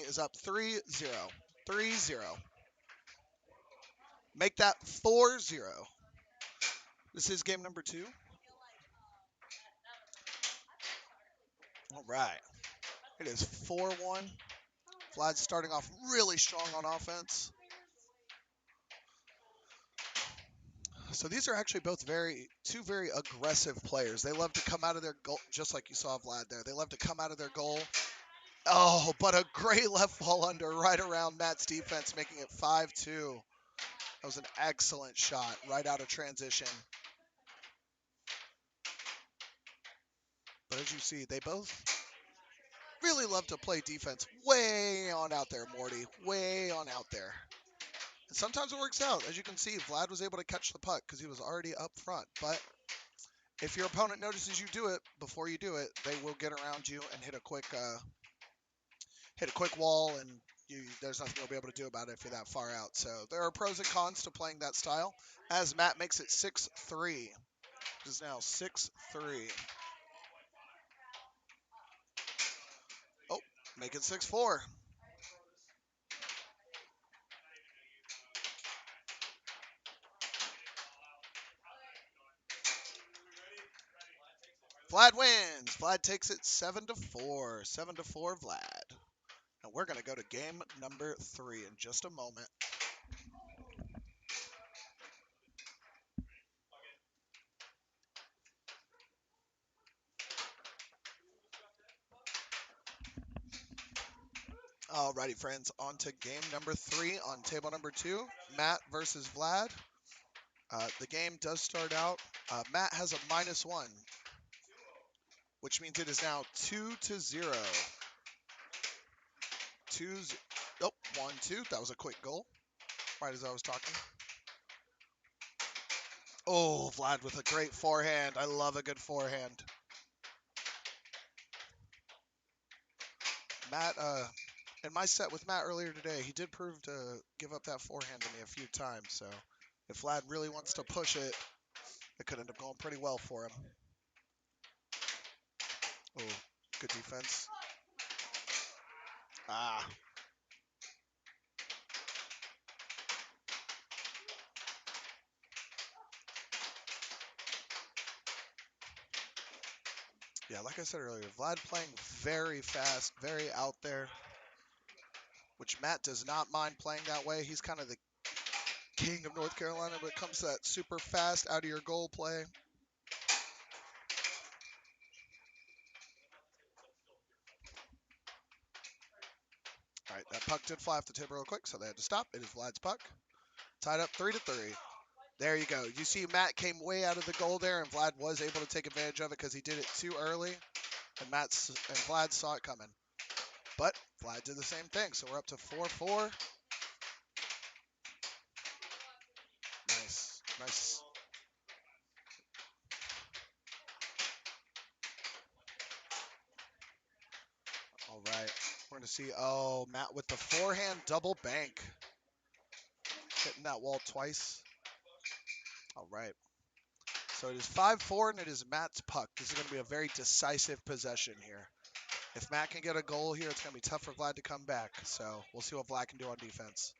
is up 3-0. 3-0. Make that 4-0. This is game number 2. All right. It is 4-1. Vlad's starting off really strong on offense. So these are actually both two very aggressive players. They love to come out of their goal, just like you saw Vlad there. They love to come out of their goal. Oh, but a great left ball under right around Matt's defense, making it 5-2. That was an excellent shot right out of transition. But as you see, they both really love to play defense way on out there, Morty. Way on out there. And sometimes it works out. As you can see, Vlad was able to catch the puck because he was already up front. But if your opponent notices you do it, before you do it, they will get around you and hit a quick wall, and there's nothing you'll be able to do about it if you're that far out. So there are pros and cons to playing that style. As Matt makes it 6-3. It is now 6-3. Oh, make it 6-4. Vlad wins. Vlad takes it 7-4. 7-4 Vlad. And we're going to go to game number 3 in just a moment. Alrighty, friends. On to game number 3 on table number 2. Matt versus Vlad. The game does start out. Matt has a -1, which means it is now 2-0. 1-2. That was a quick goal. Right as I was talking. Oh, Vlad with a great forehand. I love a good forehand. Matt, in my set with Matt earlier today, he did prove to give up that forehand to me a few times. So if Vlad really wants to push it, it could end up going pretty well for him. Oh, good defense. Ah. Yeah, like I said earlier, Vlad playing very fast, very out there, which Matt does not mind playing that way. He's kind of the king of North Carolina when it comes to that super fast, out of your goal play. All right, that puck did fly off the table real quick, so they had to stop. It is Vlad's puck. Tied up 3-3. There you go. You see Matt came way out of the goal there, and Vlad was able to take advantage of it because he did it too early, and Vlad saw it coming. But Vlad did the same thing, so we're up to 4-4. Nice. Nice. right. We're going to see, oh, Matt with the forehand double bank. Hitting that wall twice. All right. So it is 5-4, and it is Matt's puck. This is going to be a very decisive possession here. If Matt can get a goal here, it's going to be tough for Vlad to come back. So we'll see what Vlad can do on defense.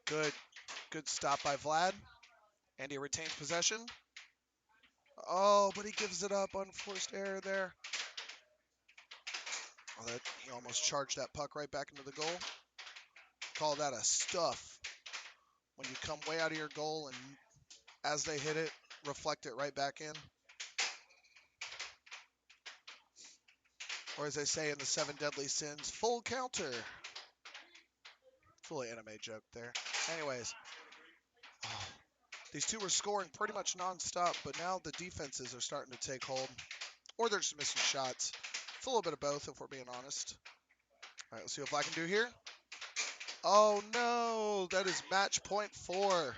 Good stop by Vlad. And he retains possession. Oh, but he gives it up. Unforced error there. Oh, he almost charged that puck right back into the goal. Call that a stuff. When you come way out of your goal and as they hit it, reflect it right back in. Or as they say in the 7 Deadly Sins, full counter. Fully anime joke there. Anyways, oh, these two were scoring pretty much nonstop, but now the defenses are starting to take hold. Or they're just missing shots. It's a little bit of both, if we're being honest. All right, let's see what I can do here. Oh, no. That is match point 4.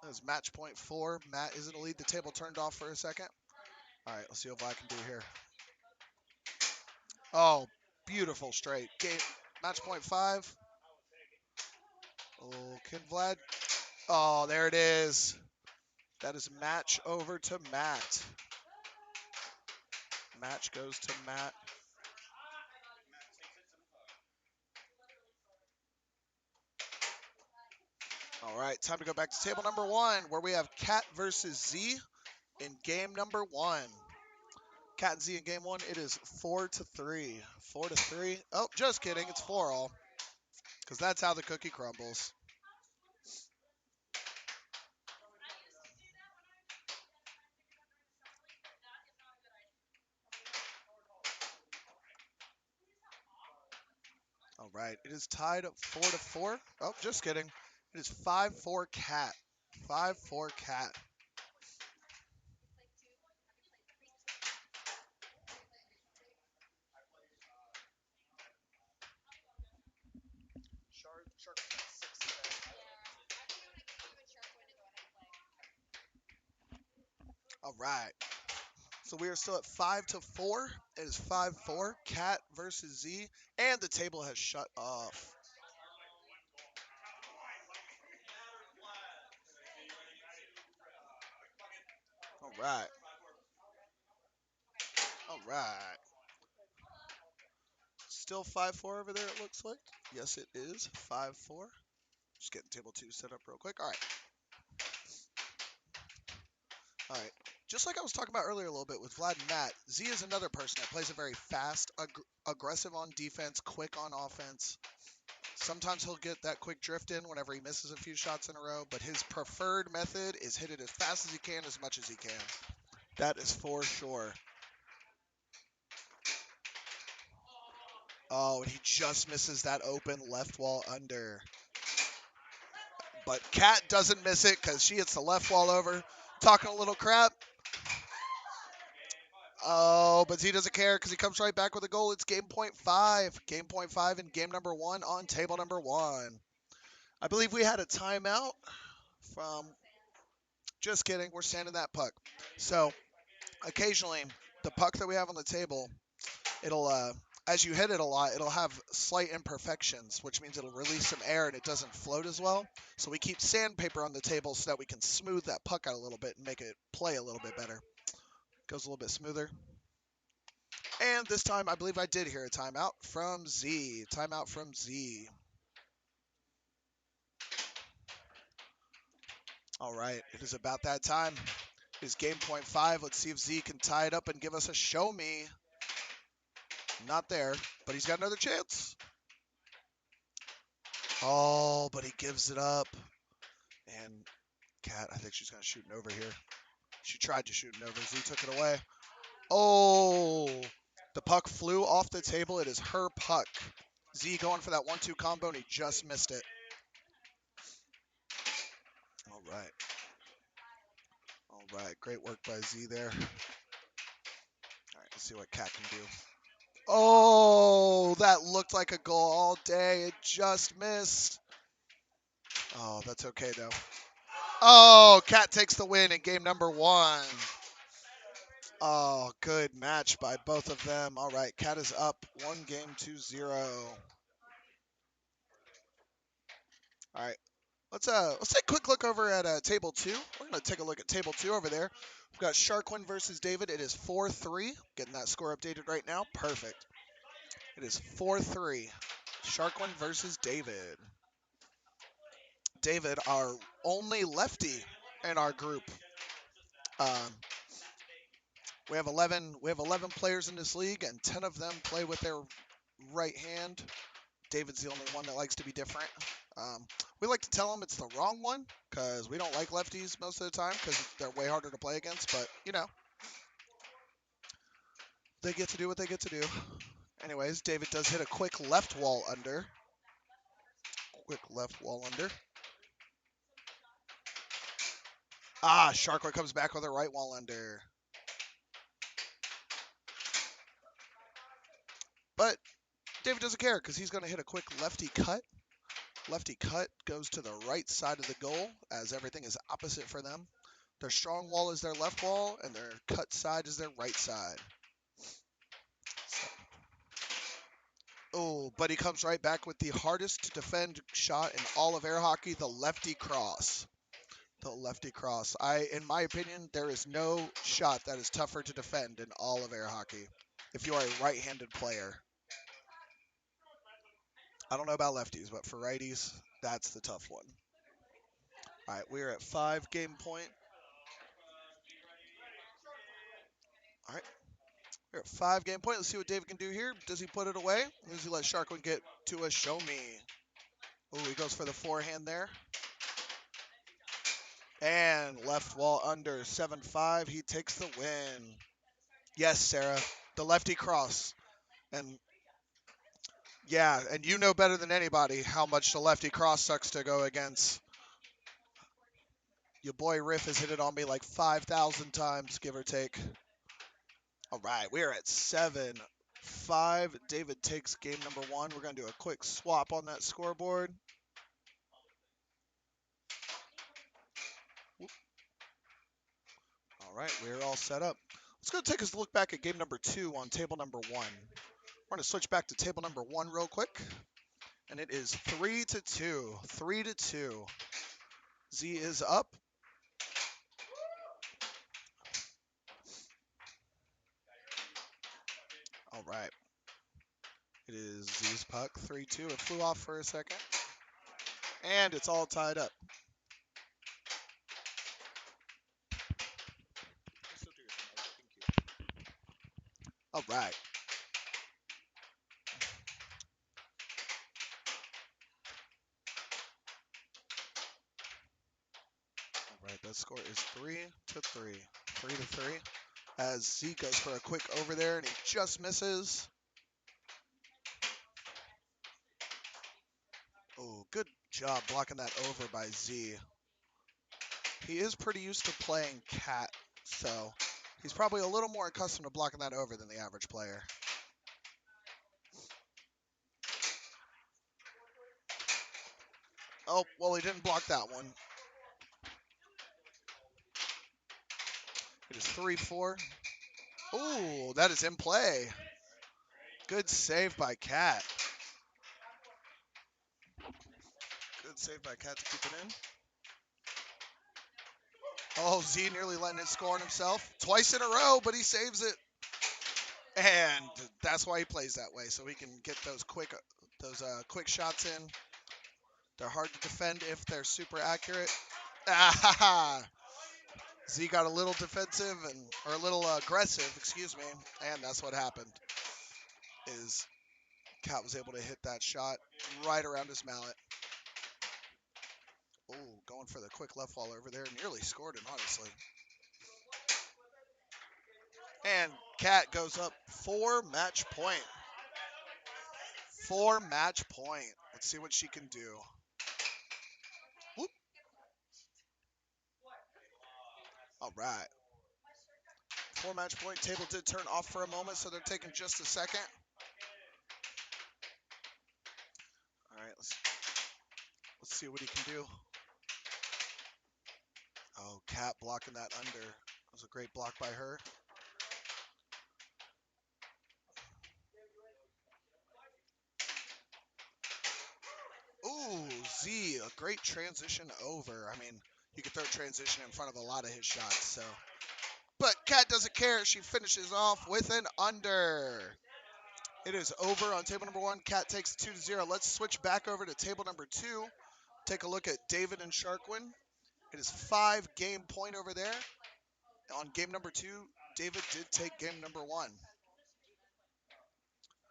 That is match point 4. Matt is in the lead. The table turned off for a second. All right, let's see what I can do here. Oh, beautiful straight. Game, match point 5. Oh, can Vlad? Oh, there it is. That is match over to Matt. Match goes to Matt. All right, time to go back to table number 1, where we have Cat versus Z in game number 1. Cat and Z in game 1, it is 4-3. 4-3. Oh, just kidding. It's 4-all. Because that's how the cookie crumbles. All right, it is tied up 4-4. Oh, just kidding. It is 5-4 Cat. 5-4 Cat. Sharquin got 6 today. Yeah. Actually, I'm gonna keep you and Sharquin to go ahead and play. All right. So we are still at 5-4. It is 5-4. Cat versus Z. And the table has shut off. All right. All right. Still 5-4 over there, it looks like. Yes, it is 5-4. Just getting table 2 set up real quick. All right. All right. Just like I was talking about earlier a little bit with Vlad and Matt, Z is another person that plays a very fast, aggressive on defense, quick on offense. Sometimes he'll get that quick drift in whenever he misses a few shots in a row, but his preferred method is hit it as fast as he can, as much as he can. That is for sure. Oh, and he just misses that open left wall under. But Kat doesn't miss it because she hits the left wall over. Talking a little crap. Oh, but Z doesn't care because he comes right back with a goal. It's game point 5. Game point 5 in game number 1 on table number 1. I believe we had a timeout from... Just kidding. We're sanding that puck. So, occasionally, the puck that we have on the table, it'll, as you hit it a lot, it'll have slight imperfections, which means it'll release some air and it doesn't float as well. So we keep sandpaper on the table so that we can smooth that puck out a little bit and make it play a little bit better. Goes a little bit smoother. And this time, I believe I did hear a timeout from Z. Timeout from Z. All right, it is about that time. It is game point 5. Let's see if Z can tie it up and give us a show me. Not there, but he's got another chance. Oh, but he gives it up. And Kat, I think she's going to shoot an over here. She tried to shoot an over. Z took it away. Oh, the puck flew off the table. It is her puck. Z going for that 1-2 combo, and he just missed it. All right. All right. Great work by Z there. All right, let's see what Kat can do. Oh, that looked like a goal all day. It just missed. Oh, that's okay, though. Oh, Kat takes the win in game number 1. Oh, good match by both of them. All right, Cat is up 1-0. All right, let's take a quick look over at table 2. We're gonna take a look at table 2 over there. We've got Sharquin versus David. It is 4-3. Getting that score updated right now. Perfect. It is 4-3. Sharquin versus David. David, our only lefty in our group. Um, we have 11. We have 11 players in this league, and 10 of them play with their right hand. David's the only one that likes to be different. We like to tell him it's the wrong one because we don't like lefties most of the time because they're way harder to play against. But they get to do what they get to do. Anyways, David does hit a quick left wall under. Quick left wall under. Ah, Sharkwood comes back with a right wall under. But David doesn't care because he's going to hit a quick lefty cut. Lefty cut goes to the right side of the goal as everything is opposite for them. Their strong wall is their left wall, and their cut side is their right side. Oh, but he comes right back with the hardest to defend shot in all of air hockey, the lefty cross. The lefty cross. In my opinion, there is no shot that is tougher to defend in all of air hockey if you are a right-handed player. I don't know about lefties, but for righties, that's the tough one. All right, we're at 5-game point. All right, we're at 5-game point. Let's see what David can do here. Does he put it away? Or does he let Sharkwood get to a show me? Oh, he goes for the forehand there. And left wall under 7-5. He takes the win. Yes, Sarah. The lefty cross. And yeah, and you know better than anybody how much the lefty cross sucks to go against. Your boy Riff has hit it on me like 5,000 times, give or take. All right, we're at 7-5. David takes game number 1. We're going to do a quick swap on that scoreboard. All right, we're all set up. Let's go take a look back at game number 2 on table number 1. We're going to switch back to table number 1 real quick. And it is 3-2. 3-2. Z is up. All right. It is Z's puck. 3-2. It flew off for a second. And it's all tied up. All right. All right. That score is 3-3. 3-3. As Z goes for a quick over there, and he just misses. Oh, good job blocking that over by Z. He is pretty used to playing cat, so he's probably a little more accustomed to blocking that over than the average player. Oh, well, he didn't block that one. It is 3-4. Ooh, that is in play. Good save by Cat. Good save by Cat to keep it in. Oh, Z nearly letting it score on himself. Twice in a row, but he saves it. And that's why he plays that way, so he can get those quick shots in. They're hard to defend if they're super accurate. Ah, Z got a little defensive or a little aggressive, excuse me, and that's what happened. Is Cat was able to hit that shot right around his mallet. Oh, going for the quick left wall over there. Nearly scored it, honestly. And Cat goes up 4-match point. 4-match point. Let's see what she can do. Whoop. All right. 4-match point. Table did turn off for a moment, so they're taking just a second. All right, let's see what he can do. Oh, Cat blocking that under. That was a great block by her. Ooh, Z, a great transition over. I mean, he could throw transition in front of a lot of his shots, so. But Kat doesn't care. She finishes off with an under. It is over on table number 1. Kat takes 2-0. Let's switch back over to table number 2. Take a look at David and Sharquin. It is 5-game point over there. On game number 2, David did take game number 1. All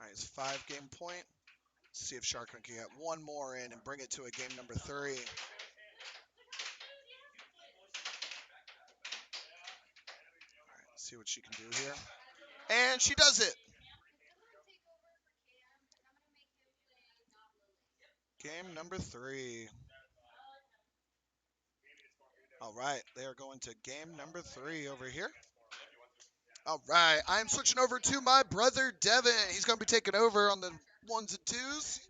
right, it's 5-game point. Let's see if Sharquin can get one more in and bring it to a game number 3. All right, let's see what she can do here. And she does it. Game number 3. All right, they are going to game number 3 over here. All right, I'm switching over to my brother Devon. He's going to be taking over on the 1s and 2s.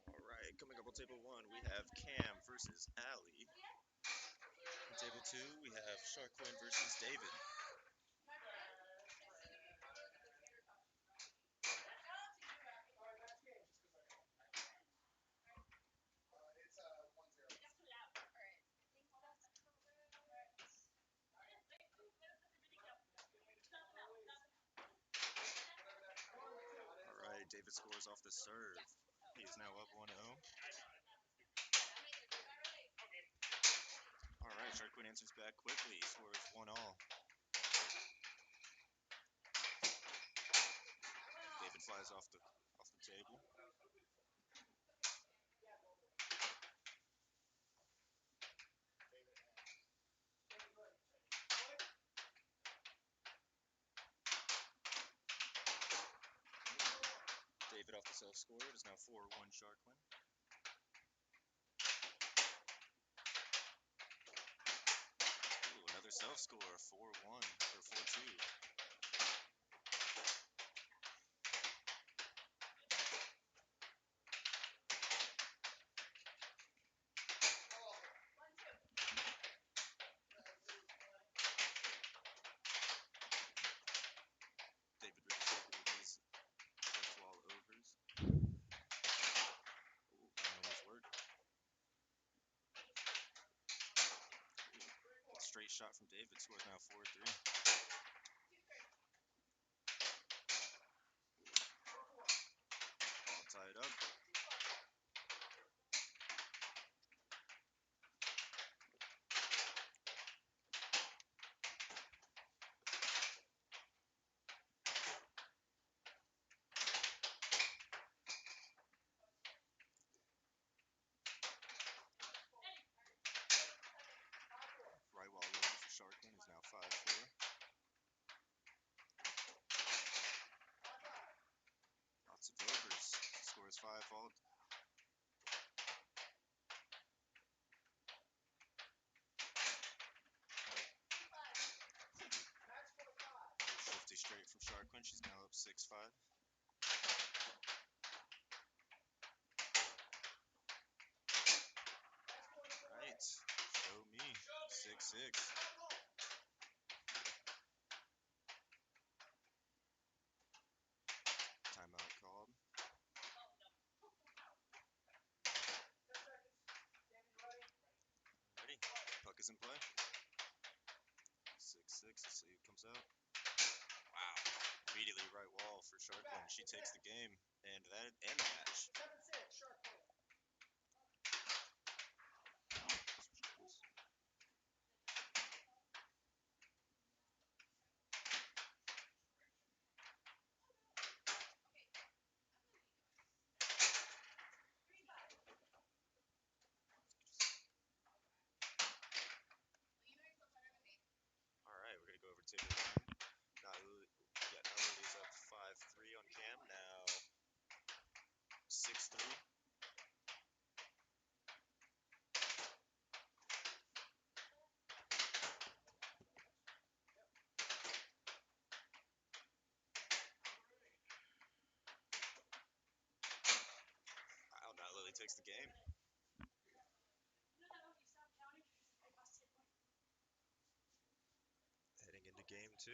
All right, coming up on table 1, we have Cam versus Allie. On table 2, we have Sharquin versus David. All right, David scores off the serve. He is now up 1-0. All right, Sharquin answers back quickly. He scores 1-all. David flies off the table. David off the self score. It is now 4-1 Sharquin. Ooh, another self score. 4-1 or 4-2. David Rickerson with these left wall overs. Ooh, almost worked. Straight shot from David. Scores now 4-3. All tied up. Right wall over for Sharquin is now 5-4. Lots of overs. Scores 5-all. Shifty straight from Sharquin. She's now up 6-5. Right. Show me. 6-6. Timeout called. Ready? Puck is in play. 6-6. Let's see who comes out. Wow. Immediately right wall for Sharquin. She takes the game and the match. All right, we're gonna go over to table 1. Now Lily's up 5-3 on Cam. Now 6-3. game 2.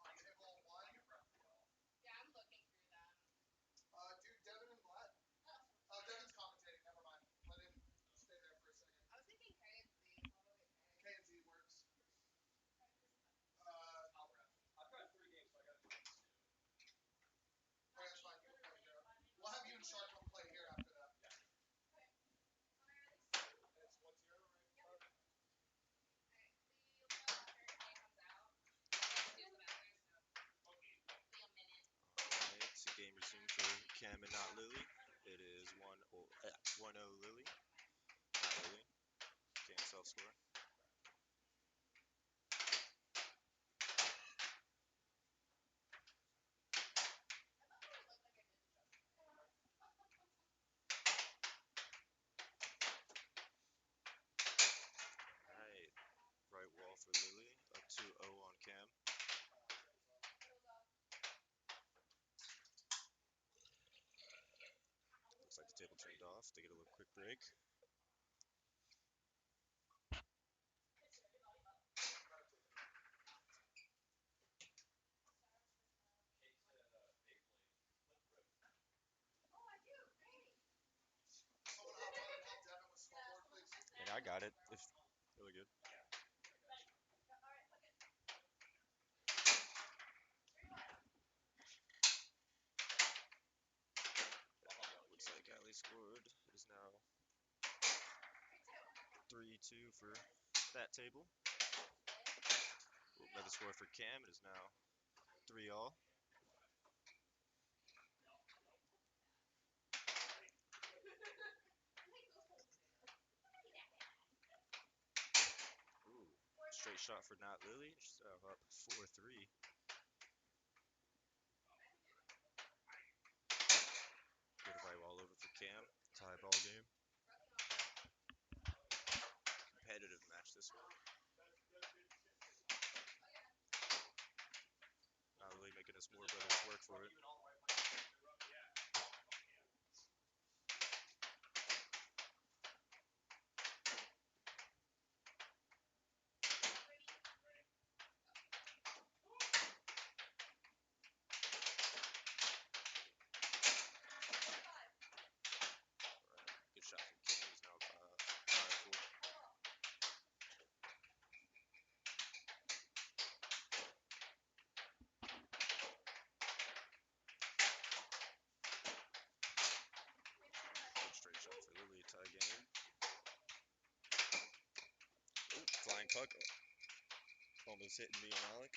On table 1, Yeah, I'm looking through them. do Devon and Vlad. Devon's commentating. Never mind. Let him stay there for a second. I was thinking Kaye and Z. I'll go get K Kaye. and Z works. I'll ref. I've got 3 games, so I got to do this too. Okay, that's fine. You can play here. We'll have you and Sharquin play here after that. It's 1-0, right? Alright, Lee, let me know after Kaye comes out. Use the bathroom, so. Okay. Be a minute. Alright, game resumed for Cam and not Lilly. It is 1-0 Lilly. Not Lilly. Cam self-score. Alright, right wall for Lilly. Up 2-0 on Cam. Looks like the table turned off. They get a little quick break. Someone hop on and help Devon with scoreboard, please. And I got it. If really good. Looks like Ali scored. It is now 3-2 for that table. Another score for Cam. It is now 3-all. Ooh, straight shot for not Lilly. She's up 4-3. Good right all over for Cam. Tie ball game. Competitive match this one. Not Lilly making us more brothers work for it. Good shot from Cam. He's now 5-4. Good straight shot for Lilly. Tie game. Ooh, flying puck. Almost hitting me and Alec.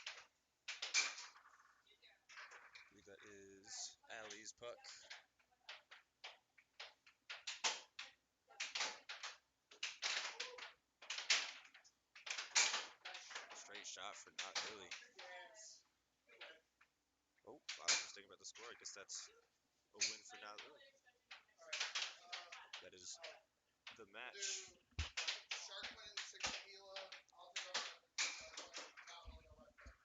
I believe that is Allie's puck. Straight shot for not Lilly. Oh, I was just thinking about the score. I guess that's a win for not Lilly. That is the match. Sharquin, Tequila. I'll take over Sharquin. Not really a ref pick.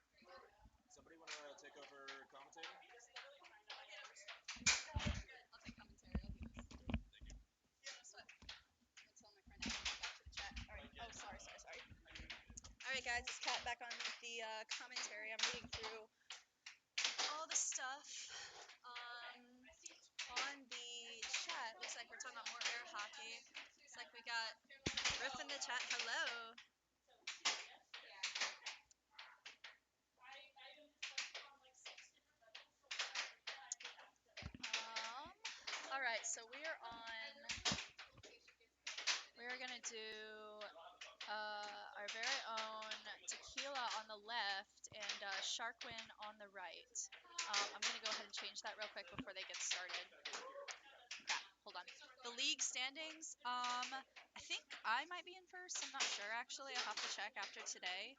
Somebody want to take over commentating? I'll take commentary. I'll do this. Thank you. Guess what? I'll tell my friend Ashley back to the chat. All right. Oh, sorry. All right, guys. It's Kat back on the commentary. I'm reading through all the stuff on the chat. Looks like we're talking about more air hockey. Looks like we got Riff in the chat. Hello. All right, so we're gonna do our very own Tequila on the left and Sharquin on the right. I'm gonna go ahead and change that real quick before they get started. Crap, hold on. The league standings, I think I might be in first. I'm not sure actually. I'll have to check after today.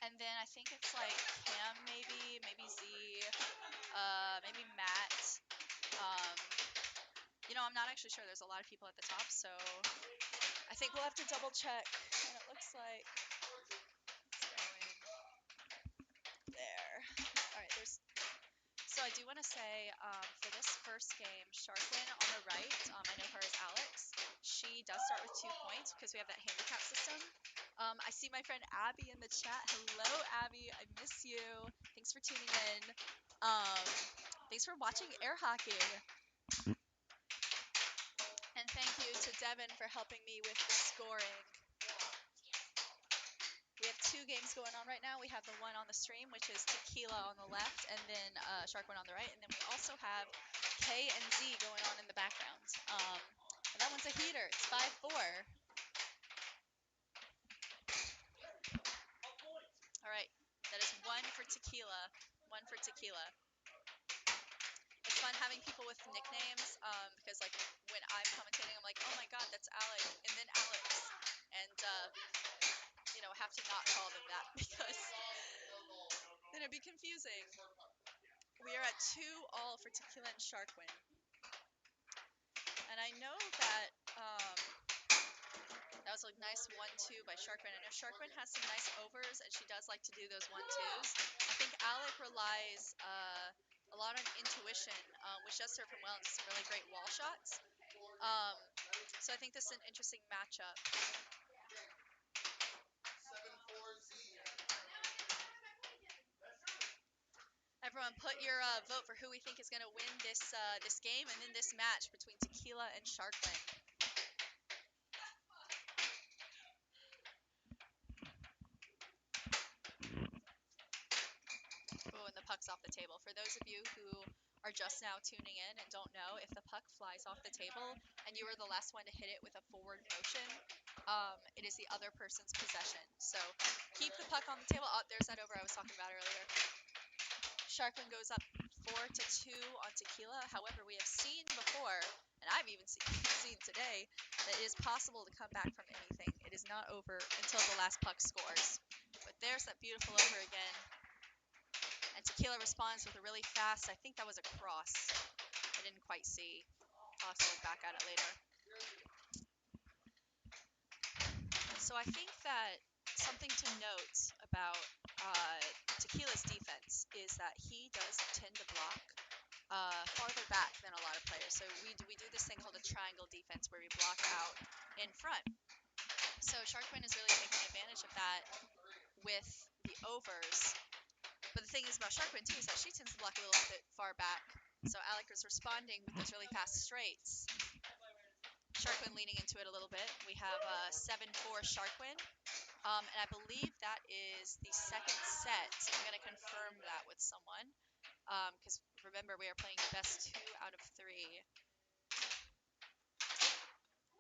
And then I think it's like Cam, maybe Z, maybe Matt. I'm not actually sure. There's a lot of people at the top, so I think we'll have to double check. And it looks like it's going there. All right, So I do want to say for this first game, Sharquin on the right, I know her as Alex. She does start with 2 points because we have that handicap system. I see my friend Abby in the chat. Hello, Abby. I miss you. Thanks for tuning in. Thanks for watching air hockey. And thank you to Devon for helping me with the scoring. We have 2 games going on right now. We have the one on the stream, which is Tequila on the left, and then Sharquin on the right. And then we also have Kaye and Z going on in the background. And that one's a heater. It's 5-4. All right. That is 1 for Tequila. 1 for Tequila. It's fun having people with nicknames because, like, when I'm commentating, I'm like, oh my god, that's Alec, and then Alex. And, have to not call them that because then it'd be confusing. We are at 2-all for Tequila and Sharquin. And I know that that was a nice 1-2 by Sharquin. I know Sharquin has some nice overs, and she does like to do those 1-2s. I think Alec relies a lot on intuition, which does serve him well into some really great wall shots. So I think this is an interesting matchup. 7-4 Z. Everyone, put your vote for who we think is going to win this game and then this match between Tequila and Sharquin. Oh, and the puck's off the table. For those of you who are just now tuning in and don't know, if the puck flies off the table and you are the last one to hit it with a forward motion, it is the other person's possession. So keep the puck on the table. Oh, there's that over I was talking about earlier. Sharquin goes up 4-2 on Tequila. However, we have seen before, and I've even seen today, that it is possible to come back from anything. It is not over until the last puck scores. But there's that beautiful over again. And Tequila responds with a really fast, I think that was a cross. I didn't quite see. I'll have to look back at it later. So I think that something to note about Tequila's defense is that he does tend to block farther back than a lot of players. So we do this thing called a triangle defense where we block out in front. So Sharquin is really taking advantage of that with the overs. But the thing is about Sharquin too is that she tends to block a little bit far back. So Alec is responding with those really fast straights. Sharquin leaning into it a little bit. We have 7-4 Sharquin. And I believe that is the second set. I'm going to confirm that with someone. Because remember, we are playing best 2 out of 3.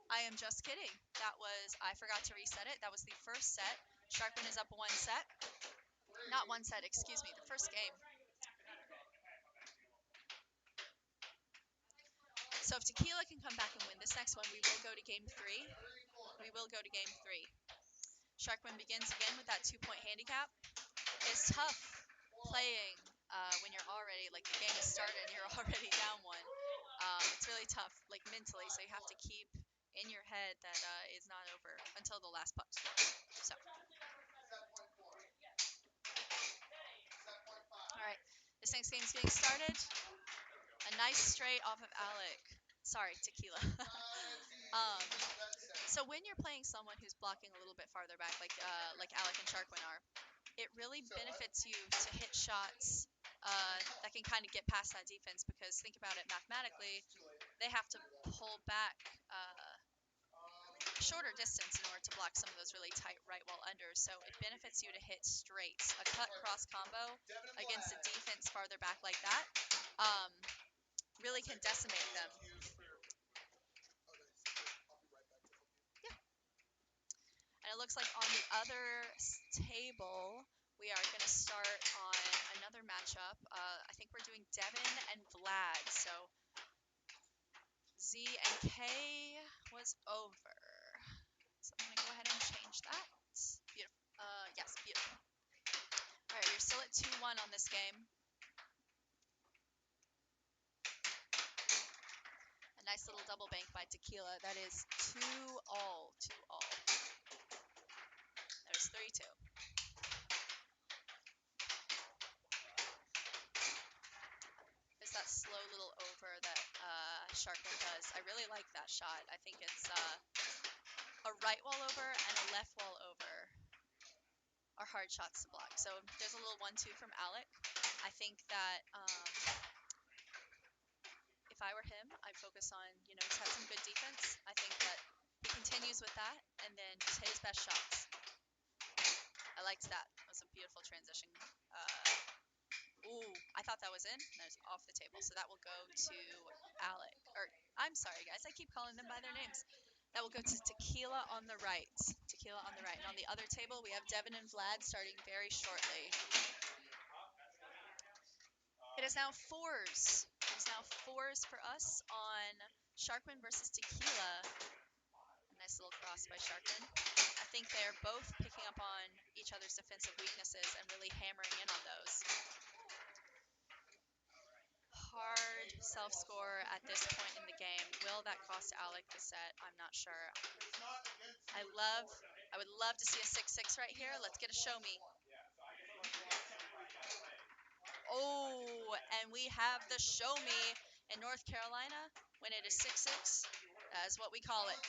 I am just kidding. I forgot to reset it. That was the first set. Sharquin is up 1 set. Not 1 set, excuse me, the first game. So if Tequila can come back and win this next one, we will go to game 3. We will go to game 3. Sharquin begins again with that 2-point handicap. It's tough playing when you're already, like, the game has started and you're already down 1. It's really tough, like, mentally, so you have to keep in your head that it's not over until the last puck scores. So. All right, this next game is getting started. A nice straight off of Alec. Sorry, Tequila. So when you're playing someone who's blocking a little bit farther back, like Alec and Sharquin are, it really benefits you to hit shots that can kind of get past that defense, because think about it mathematically, they have to pull back a shorter distance in order to block some of those really tight right wall unders. So it benefits you to hit straights. A cut cross combo against a defense farther back like that really can decimate them. And it looks like on the other table, we are going to start on another matchup. I think we're doing Devon and Vlad. So Z and K was over. So I'm going to go ahead and change that. Beautiful. Yes, beautiful. 2-1 on this game. A nice little double bank by Tequila. That is 2-all. 2-all. There's 3-2. There's that slow little over that Sharquin does. I really like that shot. I think it's a right wall over and a left wall over are hard shots to block. So there's a little 1-2 from Alec. I think that if I were him, I'd focus on, he's had some good defense. I think that he continues with that and then just hit his best shots. I liked that. That was a beautiful transition. Ooh, I thought that was in. That was off the table. So that will go to Alec. Or, I'm sorry, guys. I keep calling them by their names. That will go to Tequila on the right. Tequila on the right. And on the other table, we have Devon and Vlad starting very shortly. It is now fours. It is now fours for us on Sharquin versus Tequila. A nice little cross by Sharquin. I think they're both picking up on each other's defensive weaknesses and really hammering in on those. Hard self-score at this point in the game. Will that cost Alec the set? I'm not sure. I would love to see a 6-6 right here. Let's get a show me. Oh, and we have the show me in North Carolina when it is 6-6. That is what we call it.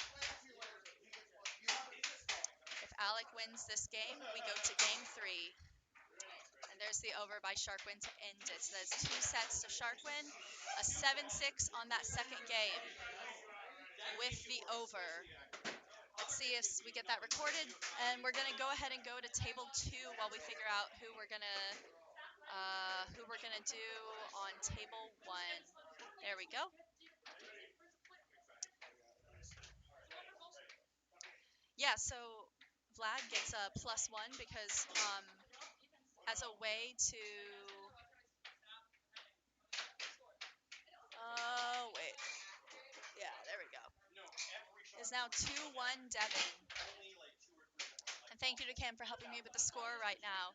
If Alec wins this game, we go to game 3. And there's the over by Sharquin to end it. So that's 2 sets to Sharquin, a 7-6 on that second game with the over. Let's see if we get that recorded. And we're going to go ahead and go to table 2 while we figure out who we're going to do on table 1. There we go. Yeah, so Vlad gets a +1 because as a way to... Oh, wait. Yeah, there we go. It's now 2-1 Devon. And thank you to Cam for helping me with the score right now.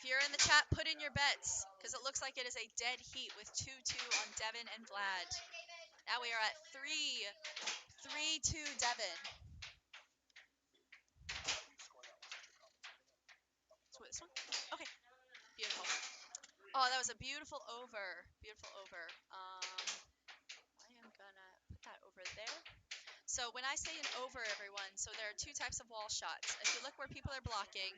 If you're in the chat, put in your bets, because it looks like it is a dead heat with 2-2 on Devon and Vlad. Now we are at 3-2 Devon. This one? Okay, beautiful. Oh, that was a beautiful over. Beautiful over. I am gonna put that over there. So when I say an over, everyone, so there are 2 types of wall shots. If you look where people are blocking,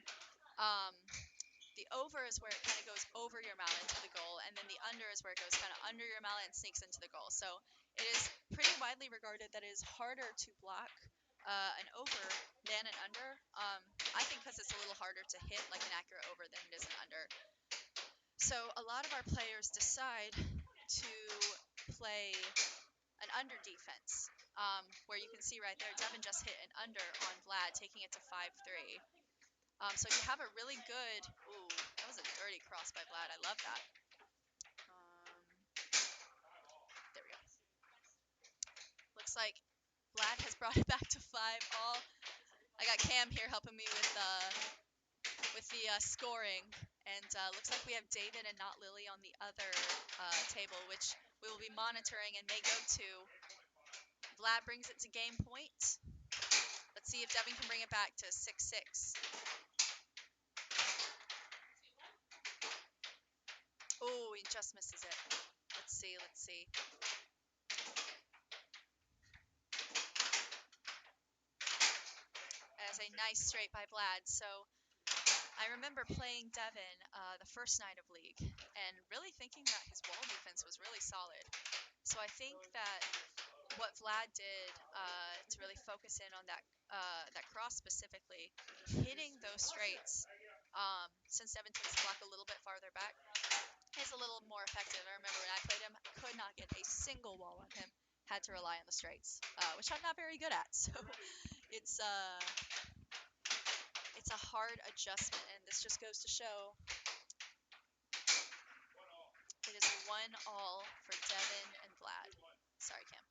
the over is where it kind of goes over your mallet into the goal, and then the under is where it goes kind of under your mallet and sneaks into the goal. So it is pretty widely regarded that it is harder to block an over than an under. I think because it's a little harder to hit like an accurate over than it is an under. So a lot of our players decide to play an under defense, where you can see right there, Devon just hit an under on Vlad, taking it to 5-3. So you have a really good... Ooh, that was a dirty cross by Vlad. I love that. There we go. Looks like Vlad has brought it back to 5-all. I got Cam here helping me with the scoring. And looks like we have David and not Lilly on the other table, which we will be monitoring and may go to. Vlad brings it to game point. Let's see if Devon can bring it back to 6-6. Oh, he just misses it. Let's see. As a nice straight by Vlad. So I remember playing Devon the first night of League and really thinking that his wall defense was really solid. So I think that what Vlad did to really focus in on that cross specifically, hitting those straights, since Devon tends to block a little bit farther back, is a little more effective. I remember when I played him, could not get a single wall on him. Had to rely on the straights, which I'm not very good at. So it's a hard adjustment, and this just goes to show it is 1-all for Devon and Vlad. Sorry, Cam.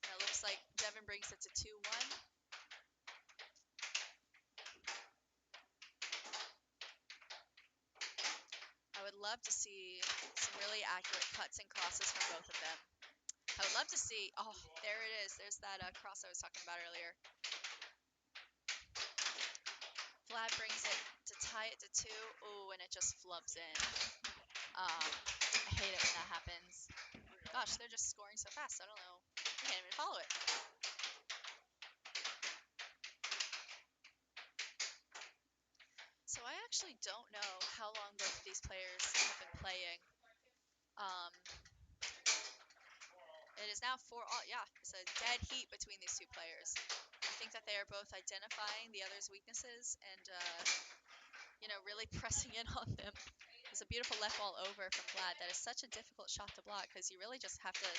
And it looks like Devon brings it to 2-1. love to see some really accurate cuts and crosses from both of them. I would love to see, oh, there it is. There's that cross I was talking about earlier. Vlad brings it to tie it to 2. Ooh, and it just flubs in. I hate it when that happens. Gosh, they're just scoring so fast. I don't know. I can't even follow it. So I actually don't know how long both of these players have been playing. It is now 4 all. Yeah, it's a dead heat between these two players. I think that they are both identifying the other's weaknesses and, really pressing in on them. It's a beautiful left ball over from Vlad. That is such a difficult shot to block because you really just have to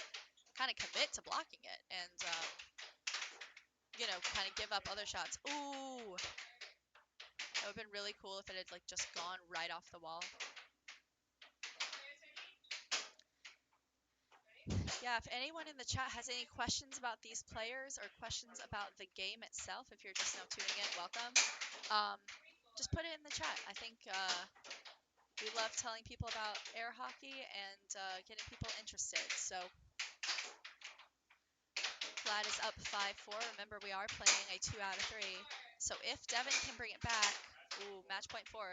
kind of commit to blocking it and, kind of give up other shots. Ooh, that would have been really cool if it had just gone right off the wall. Yeah, if anyone in the chat has any questions about these players or questions about the game itself, if you're just now tuning in, welcome. Just put it in the chat. I think we love telling people about air hockey and getting people interested. So Vlad is up 5-4. Remember, we are playing a 2 out of 3. So if Devon can bring it back, ooh, match point 4.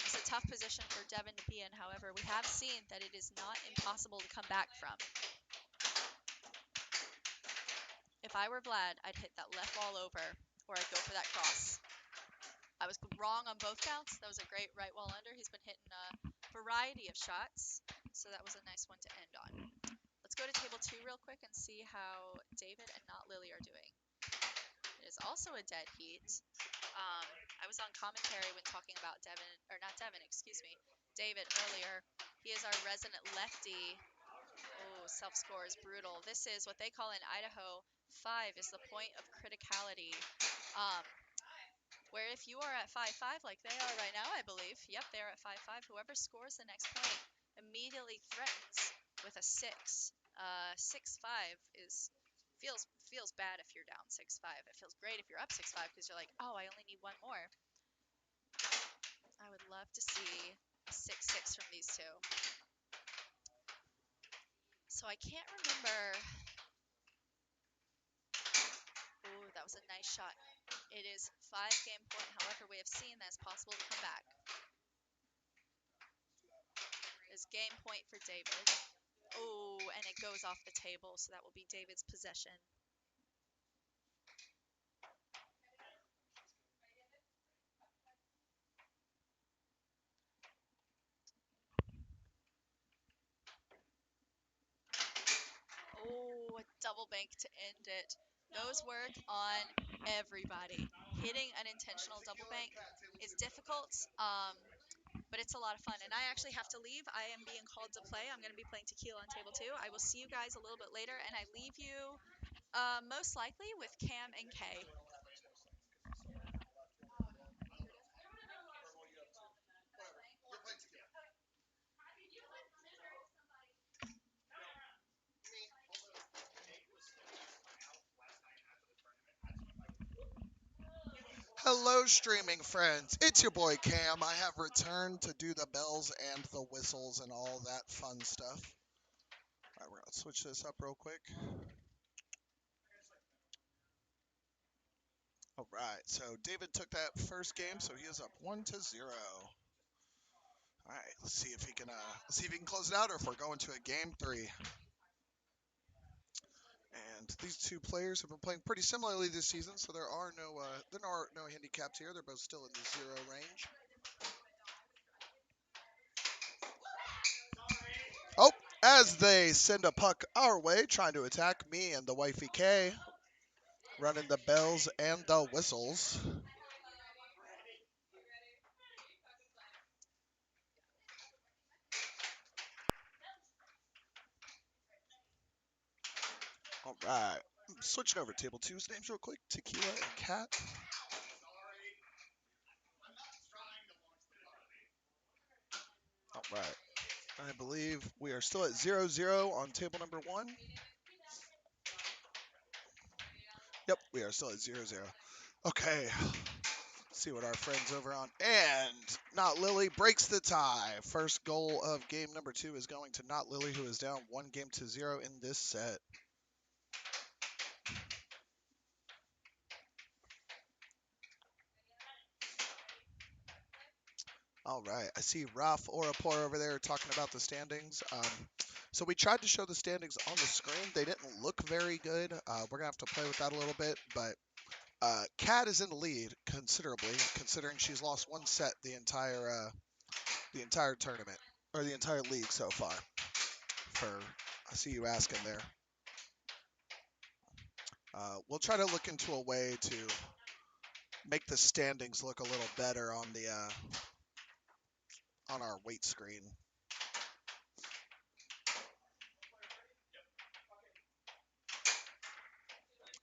It's a tough position for Devon to be in. However, we have seen that it is not impossible to come back from. If I were Vlad, I'd hit that left wall over, or I'd go for that cross. I was wrong on both counts. That was a great right wall under. He's been hitting a variety of shots, so that was a nice one to end on. Let's go to table 2 real quick and see how David and not Lilly are doing. It is also a dead heat. I was on commentary when talking about David earlier. He is our resident lefty. Oh, self-score is brutal. This is what they call in Idaho, 5 is the point of criticality. Where if you are at 5-5, like they are right now, I believe, yep, they're at 5-5, whoever scores the next point immediately threatens with a 6. 6-5 feels bad if you're down 6-5. It feels great if you're up 6-5 because you're like, oh, I only need 1 more. I would love to see a 6-6 from these two. So I can't remember. Ooh, that was a nice shot. It is 5 game point. However, we have seen that it's possible to come back. It's game point for David. Oh, and it goes off the table, so that will be David's possession. Oh, a double bank to end it. Those work on everybody. Hitting an intentional double bank is difficult, but it's a lot of fun. And I actually have to leave. I am being called to play. I'm going to be playing Tequila on table 2. I will see you guys a little bit later, and I leave you most likely with Cam and Kaye. You're playing Tequila. Hello, streaming friends. It's your boy Cam. I have returned to do the bells and the whistles and all that fun stuff. All right, we're gonna switch this up real quick. All right, so David took that first game, so he is up 1-0. All right, let's see if he can close it out, or if we're going to a game 3. And these two players have been playing pretty similarly this season, so there are no handicaps here. They're both still in the 0 range. Oh, as they send a puck our way, trying to attack me and the wifey Kaye, running the bells and the whistles. All right, switching over to table 2's names real quick, Tequila and Cat. All right, I believe we are still at 0-0 on table number 1. Yep, we are still at 0-0. Okay, See what our friends over on. And Not Lilly breaks the tie. First goal of game number 2 is going to Not Lilly, who is down 1-0 in this set. All right. I see Ralph Orapor over there talking about the standings. So we tried to show the standings on the screen. They didn't look very good. We're going to have to play with that a little bit. But Kat is in the lead considerably, considering she's lost one set the entire tournament, or the entire league so far. I see you asking there. We'll try to look into a way to make the standings look a little better on the on our weight screen.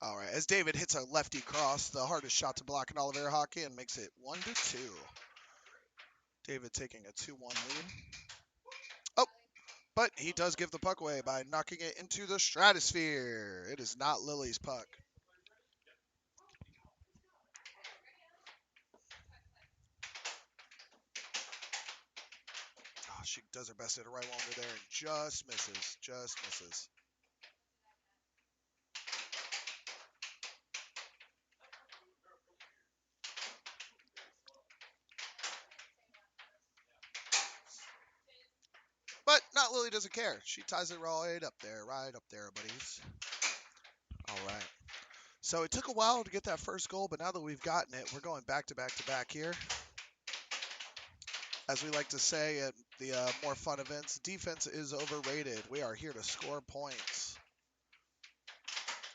All right, as David hits a lefty cross, the hardest shot to block in all of air hockey, and makes it 1-2. David taking a 2-1 lead. Oh, but he does give the puck away by knocking it into the stratosphere. It is not Lily's puck. Oh, she does her best at a right wonder there and just misses. Just misses. But Not Lily doesn't care. She ties it right up there, buddies. All right. So it took a while to get that first goal, but now that we've gotten it, we're going back to back to back here. As we like to say at the more fun events, defense is overrated. We are here to score points.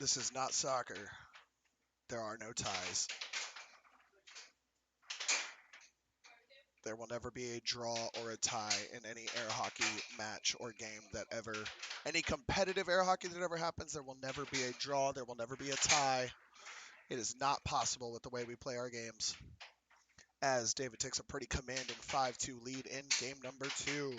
This is not soccer. There are no ties. There will never be a draw or a tie in any air hockey match or game any competitive air hockey that ever happens. There will never be a draw. There will never be a tie. It is not possible with the way we play our games. As David takes a pretty commanding 5-2 lead in game number 2.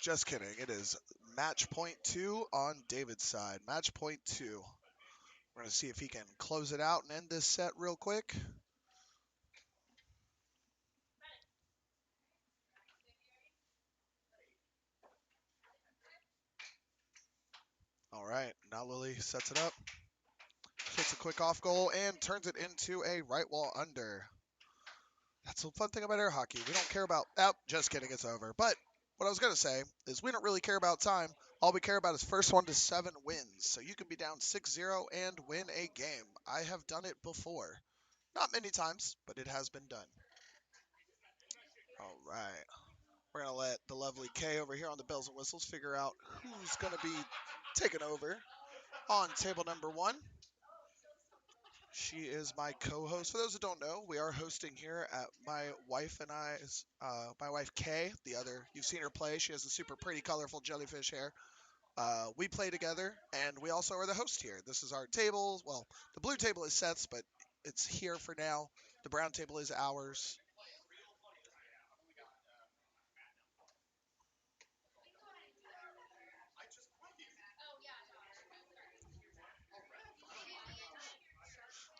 Just kidding. It is match point 2 on David's side. Match point 2. We're going to see if he can close it out and end this set real quick. All right. Now Lilly sets it up. Hits a quick off goal and turns it into a right wall under. That's the fun thing about air hockey. We don't care about... Oh, just kidding. It's over. But what I was going to say is we don't really care about time. All we care about is first 1 to 7 wins. So you can be down 6-0 and win a game. I have done it before. Not many times, but it has been done. All right. We're going to let the lovely Kaye over here on the bells and whistles figure out who's going to be taking over on table number 1. She is my co-host. For those who don't know, we are hosting here at my wife and I's, my wife Kaye, you've seen her play. She has the super pretty, colorful jellyfish hair. We play together, and we also are the host here. This is our table. Well, the blue table is Seth's, but it's here for now. The brown table is ours.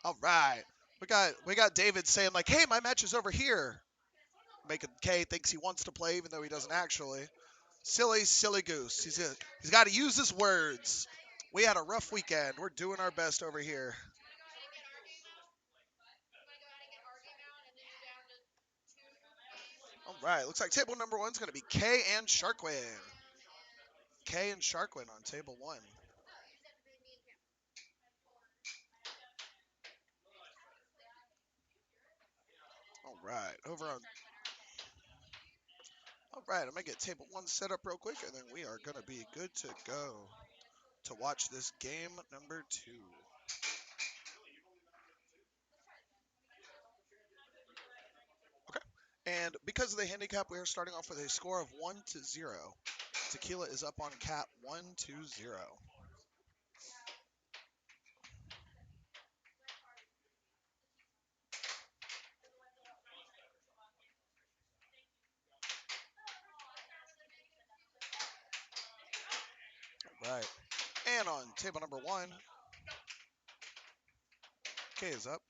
All right. We got David saying like, "Hey, my match is over here." Making Kaye thinks he wants to play even though he doesn't actually. Silly goose. He's got to use his words. We had a rough weekend. We're doing our best over here. All right. Looks like table number 1 is going to be Kaye and Sharquin. Kaye and Sharquin on table 1. All right. All right. I'm going to get table 1 set up real quick, and then we are going to be good to go to watch this game number 2. Okay. And because of the handicap, we are starting off with a score of 1-0. Tequila is up on cap 1-0. Right. And on table number 1, Kaye is up.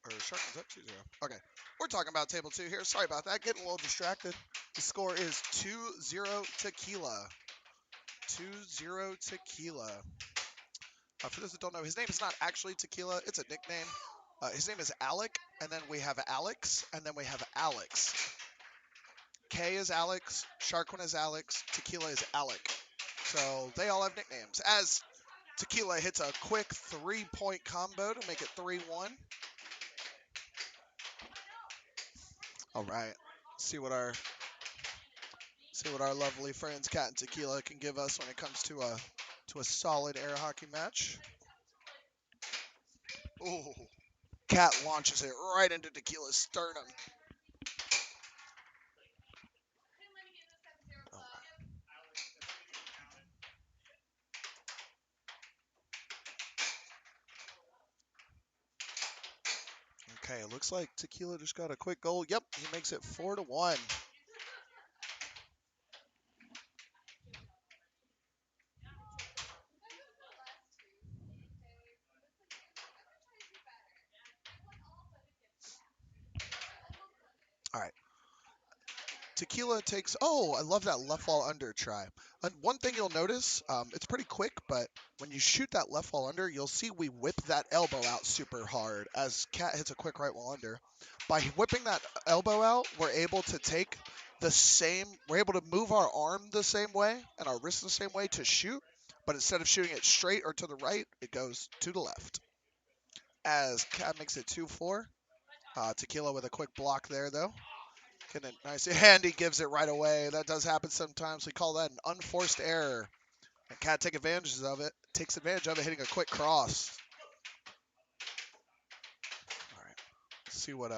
Or Sharquin's up 2-0. Okay. We're talking about table 2 here. Sorry about that. Getting a little distracted. The score is 2-0 Tequila. 2-0 Tequila. For those that don't know, his name is not actually Tequila. It's a nickname. His name is Alec, and then we have Alex, and then we have Alex. Kaye is Alex, Sharquin is Alex, Tequila is Alec. So they all have nicknames. As Tequila hits a quick 3-point combo to make it 3-1. All right. See what our lovely friends Cat and Tequila can give us when it comes to a solid air hockey match. Ooh. Cat launches it right into Tequila's sternum. Okay, it looks like Tequila just got a quick goal. Yep, he makes it 4-1. All right. Tequila takes. Oh, I love that left wall under try. And one thing you'll notice, it's pretty quick, but when you shoot that left wall under, you'll see we whip that elbow out super hard as Cat hits a quick right wall under. By whipping that elbow out, we're able to take the same. We're able to move our arm the same way and our wrist the same way to shoot, but instead of shooting it straight or to the right, it goes to the left. As Cat makes it 2-4. Tequila with a quick block there, though. Getting it nice. And he gives it right away. That does happen sometimes. We call that an unforced error. And Cat takes advantage of it, hitting a quick cross. All right. Let's see what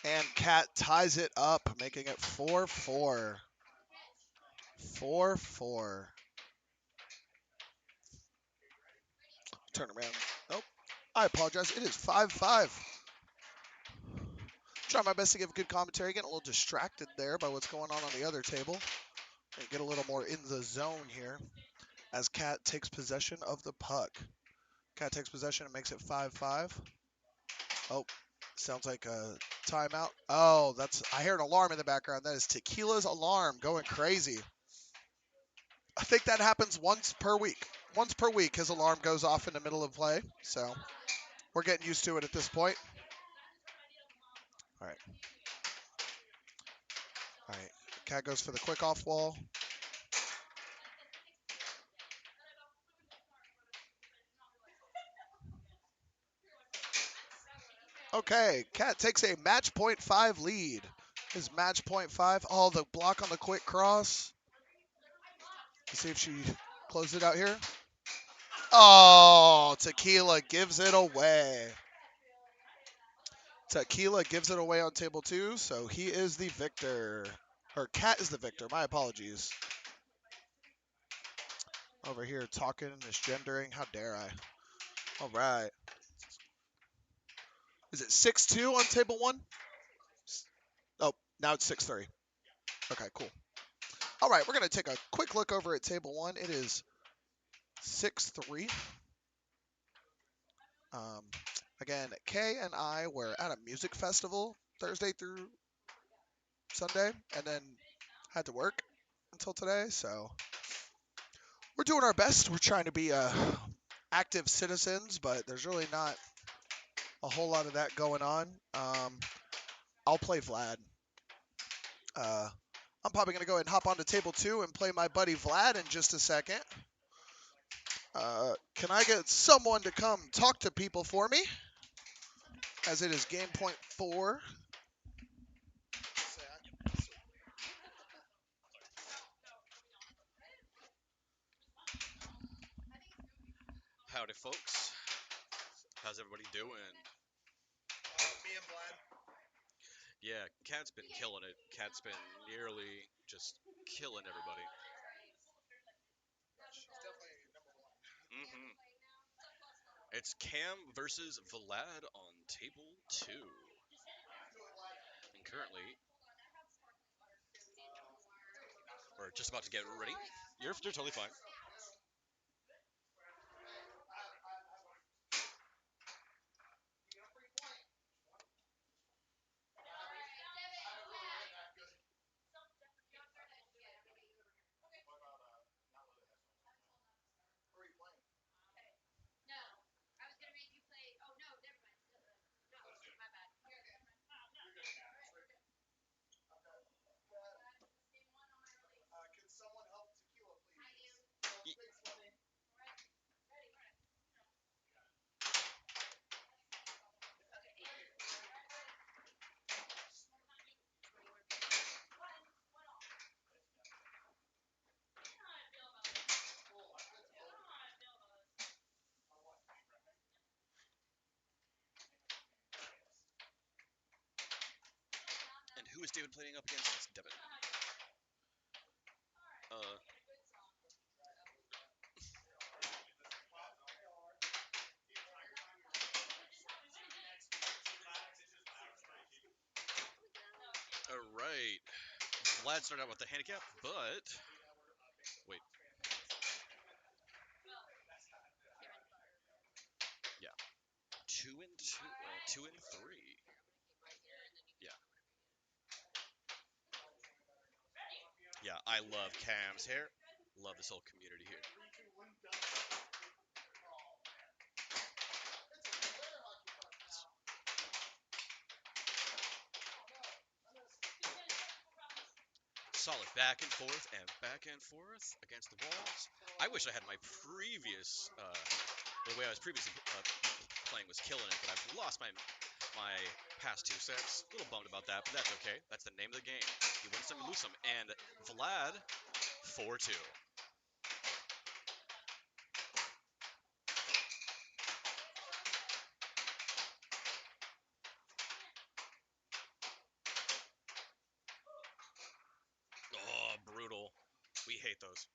and Cat ties it up, making it 4-4. 4-4. Turn around. Nope. I apologize. It is 5-5. Try my best to give good commentary. Getting a little distracted there by what's going on the other table. And get a little more in the zone here as Cat takes possession of the puck. Cat takes possession and makes it 5-5. Oh, sounds like a timeout. Oh, I hear an alarm in the background. That is Tequila's alarm going crazy. I think that happens once per week. Once per week, his alarm goes off in the middle of play. So we're getting used to it at this point. All right. All right. Cat goes for the quick off wall. Okay, Cat takes a match point 5 lead. His match point 5. Oh, the block on the quick cross. Let's see if she closes it out here. Oh, Tequila gives it away. Tequila gives it away on table 2, so he is the victor. Or Cat is the victor. My apologies. Over here talking, misgendering. How dare I? All right. Is it 6-2 on table 1? Oh, now it's 6-3. Okay, cool. All right, we're going to take a quick look over at table 1. It is 6-3. Again, Kay and I were at a music festival Thursday through Sunday, and then had to work until today, so we're doing our best. We're trying to be active citizens, but there's really not a whole lot of that going on. I'll play Vlad. I'm probably going to go ahead and hop onto table 2 and play my buddy Vlad in just a second. Can I get someone to come talk to people for me? As it is game point 4. Howdy, folks. How's everybody doing? Me and Vlad. Yeah, Cat's been killing it. Cat's been nearly just killing everybody. She's definitely number 1. hmm It's Cam versus Vlad on table 2. And currently, or are just about to get ready. You're totally fine. You get a free point. I haven't really been that good. What about not Lilly has so much time? Who are you playing? Can someone help Tequila, please? Ye- Thanks, buddy. Cool. Let's go. And who is David playing up against? It's Devon. Uh, all right. Vlad started out with the handicap, but wait, yeah, 2-2, 2-3. Yeah, yeah. I love Cam's hair. Love this whole community here. 3-2-1 done. Oh man. It's a real air hockey puck now. Oh no. I missed. Solid back and forth against the walls. I wish I had my previous, the way I was previously playing was killing it, but I've lost my past two sets. A little bummed about that, but that's okay. That's the name of the game. You win some, you lose some. And Vlad, 4-2. Oh, brutal. We hate those.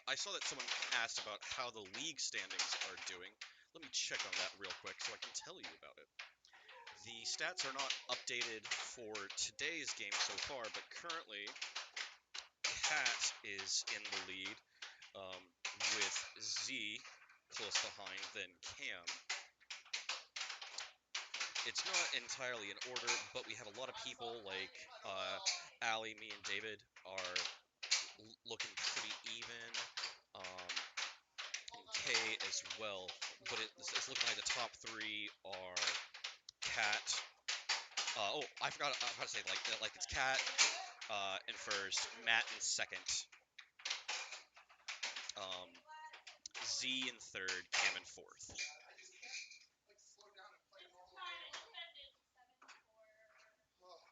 I saw that someone asked about how the league standings are doing. Let me check on that real quick so I can tell you about it. The stats are not updated for today's game so far, but currently Cat is in the lead with Z close behind, then Cam. It's not entirely in order, but we have a lot of people like Allie, me, and David are looking pretty even. And Kaye as well, but it's looking like the top three are Cat. Oh, I forgot how to say it. Like it's Cat in first, Matt in second, um, Z in third, Cam in fourth. I just can't like slow down and play a normal game. Oh.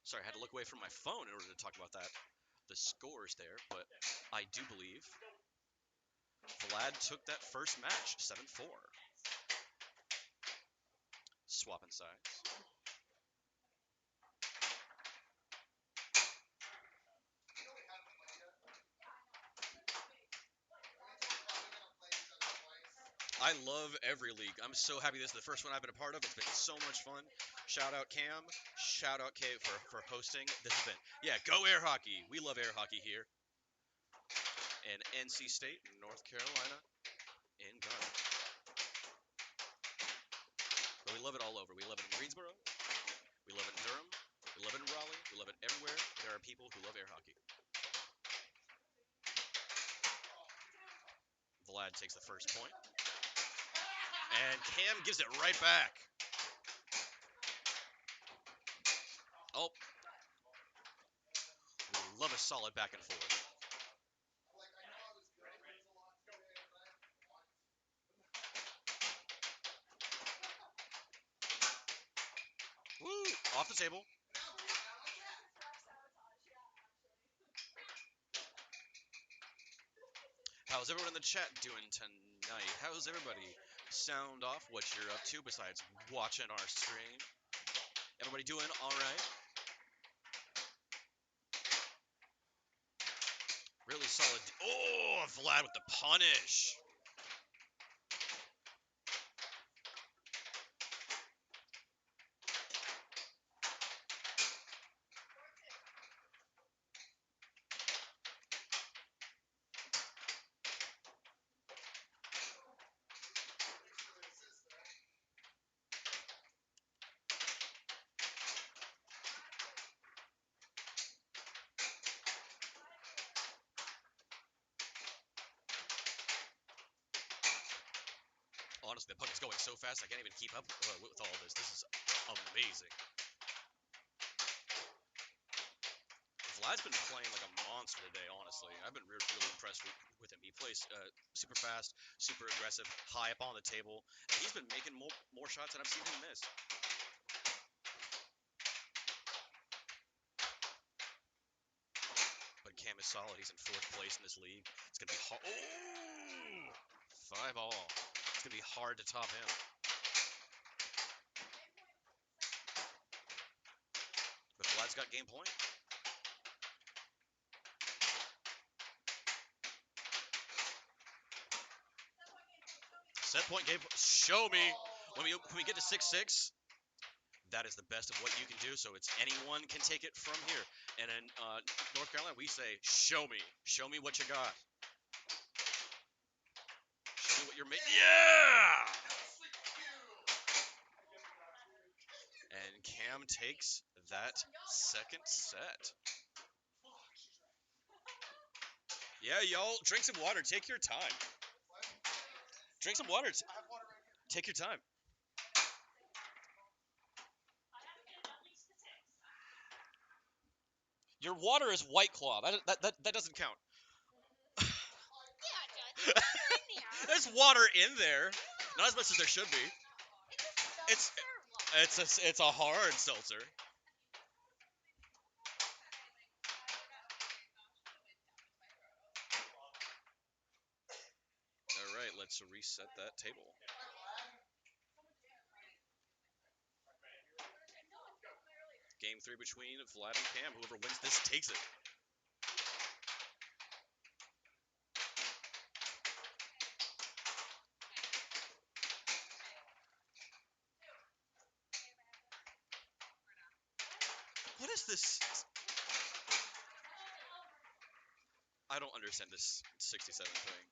Sorry, I had to look away from my phone in order to talk about that. The scores there, but I do believe Vlad took that first match, 7-4. Swapping sides. You know we haven't played yet? When you told me we're probably gonna play each other twice. I love every league. I'm so happy this is the first one I've been a part of. It's been so much fun. Shout out Cam. Shout out Kaye for hosting. This has been, yeah, go air hockey. We love air hockey here in NC State, North Carolina, in Ghana. But we love it all over. We love it in Greensboro. We love it in Durham. We love it in Raleigh. We love it everywhere. There are people who love air hockey. Vlad takes the first point. And Cam gives it right back. Oh. We love a solid back and forth. Like I know I was good against a lot today, but I haven't won. Woo! Off the table. How's everyone in the chat doing tonight? How's everybody? Sound off what you're up to besides watching our stream. Everybody doing all right. Really solid. Oh, Vlad with the punish. Honestly, the puck is going so fast I can't even keep up with all of this. This is amazing. Vlad's been playing like a monster today, honestly. I've been really impressed with him. He plays super fast, super aggressive, high up on the table. And he's been making more shots than I've seen him miss. But Cam is solid. He's in 4th place in this league. It's going to be hard. Oh! 5 all. It's going to be hard to top him. But Vlad's got game point. Set point game. Show me. When we get to 6-6, that is the best of what you can do. So it's anyone can take it from here. And in North Carolina, we say, show me. Show me what you got. Show me what you're making. Yeah! And Cam takes that second set. Yeah, y'all, drink some water. Take your time. Drink some water. Take your time. Your water is White Claw. That doesn't count. Yeah, it does. In there. There's water in there. Not as much as there should be. It's It's a hard seltzer. All right, let's reset that table. Game 3 between Vlad and Cam. Whoever wins this takes it. What is this? I don't understand this 67 thing.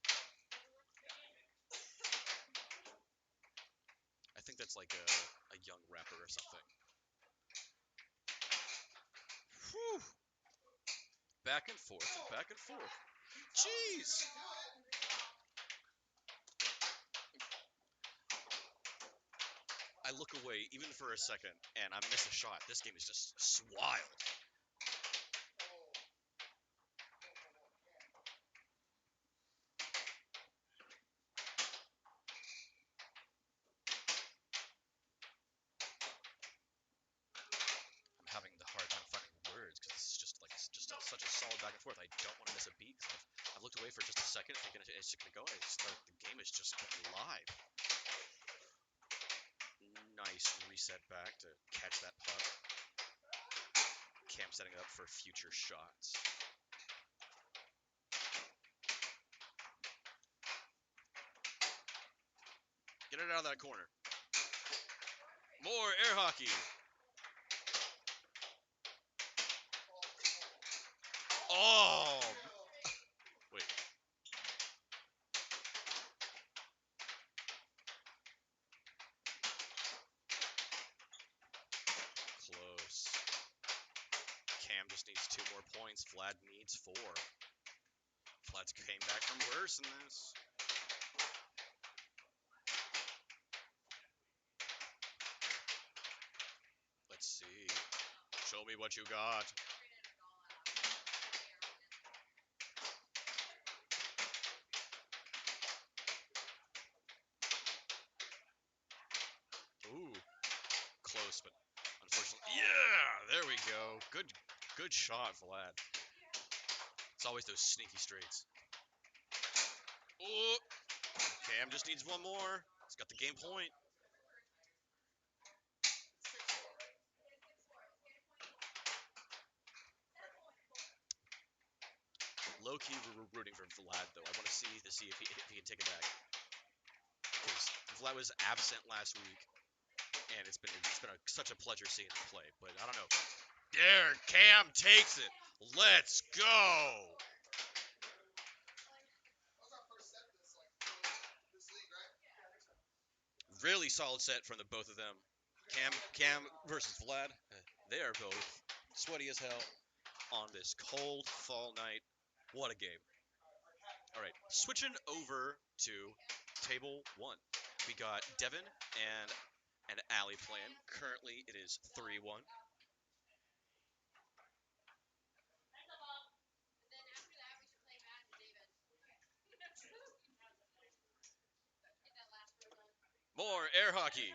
I think that's like a young rapper or something. Whew. Back and forth and back and forth. Jeez. I look away even for a second and I miss a shot. This game is just wild. I'm having the hard time finding words because it's just like such a solid back and forth. I don't want to miss a beat. I've looked away for just a second thinking it's just gonna go. It's like the game is just going live. Nice reset back to catch that puck. Cam setting it up for future shots. Get it out of that corner. More air hockey. Oh! Wait. Close. Cam just needs 2 more points. Vlad needs 4. Vlad's came back from worse in this. Let's see. Show me what you got. Ooh. Close, but unfortunately. Yeah! There we go. Good shot, Vlad. It's always those sneaky straights. Ooh. Cam just needs 1 more. He's got the game point. low key rooting for Vlad though. I want to see if he can take it back. Because Vlad was absent last week, and it's been such a pleasure seeing him play. But I don't know. There, Cam takes it. Let's go. That was our first set this league, right? Really solid set from the both of them. Cam versus Vlad. They are both sweaty as hell on this cold fall night. What a game. All right, switching over to table one. We got Devon and Allie playing. Currently, it is 3-1. More air hockey.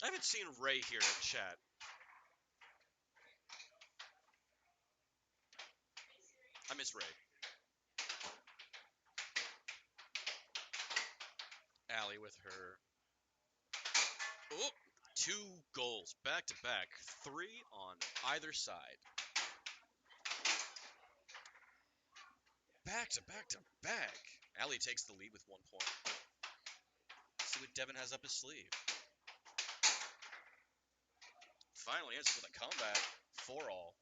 I haven't seen Ray here in chat. I miss Ray. Allie with her. Oh, 2 goals back to back. 3 on either side. Back to back to back. Allie takes the lead with 1 point. Let's see what Devon has up his sleeve. Finally answers with a comeback. 4-all.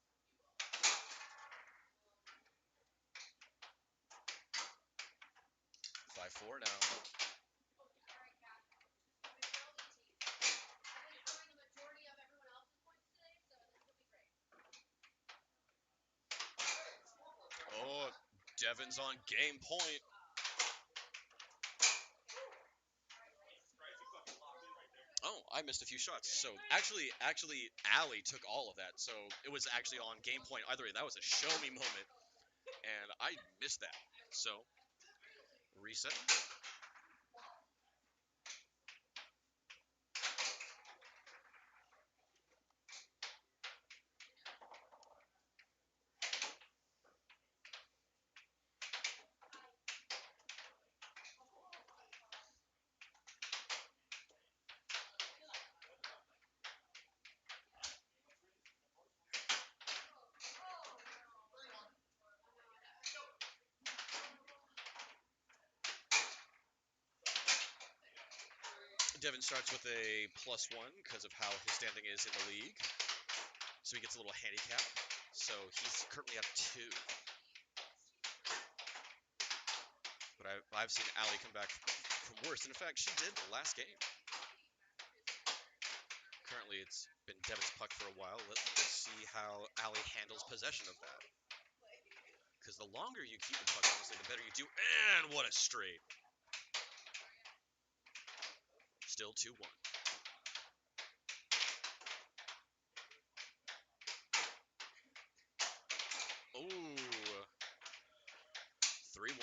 5-4 now. Oh, Devon's on game point. Oh, I missed a few shots. So actually, Allie took all of that. So it was actually on game point either way. That was a show me moment, and I missed that. So reset. Devon starts with a +1 because of how his standing is in the league. So he gets a little handicap. So he's currently at 2. But I've seen Allie come back from worse. And in fact, she did the last game. Currently, it's been Devon's puck for a while. Let's see how Allie handles possession of that. Because the longer you keep the puck, honestly, the better you do. And what a straight. Still 2-1. Ooh. 3-1.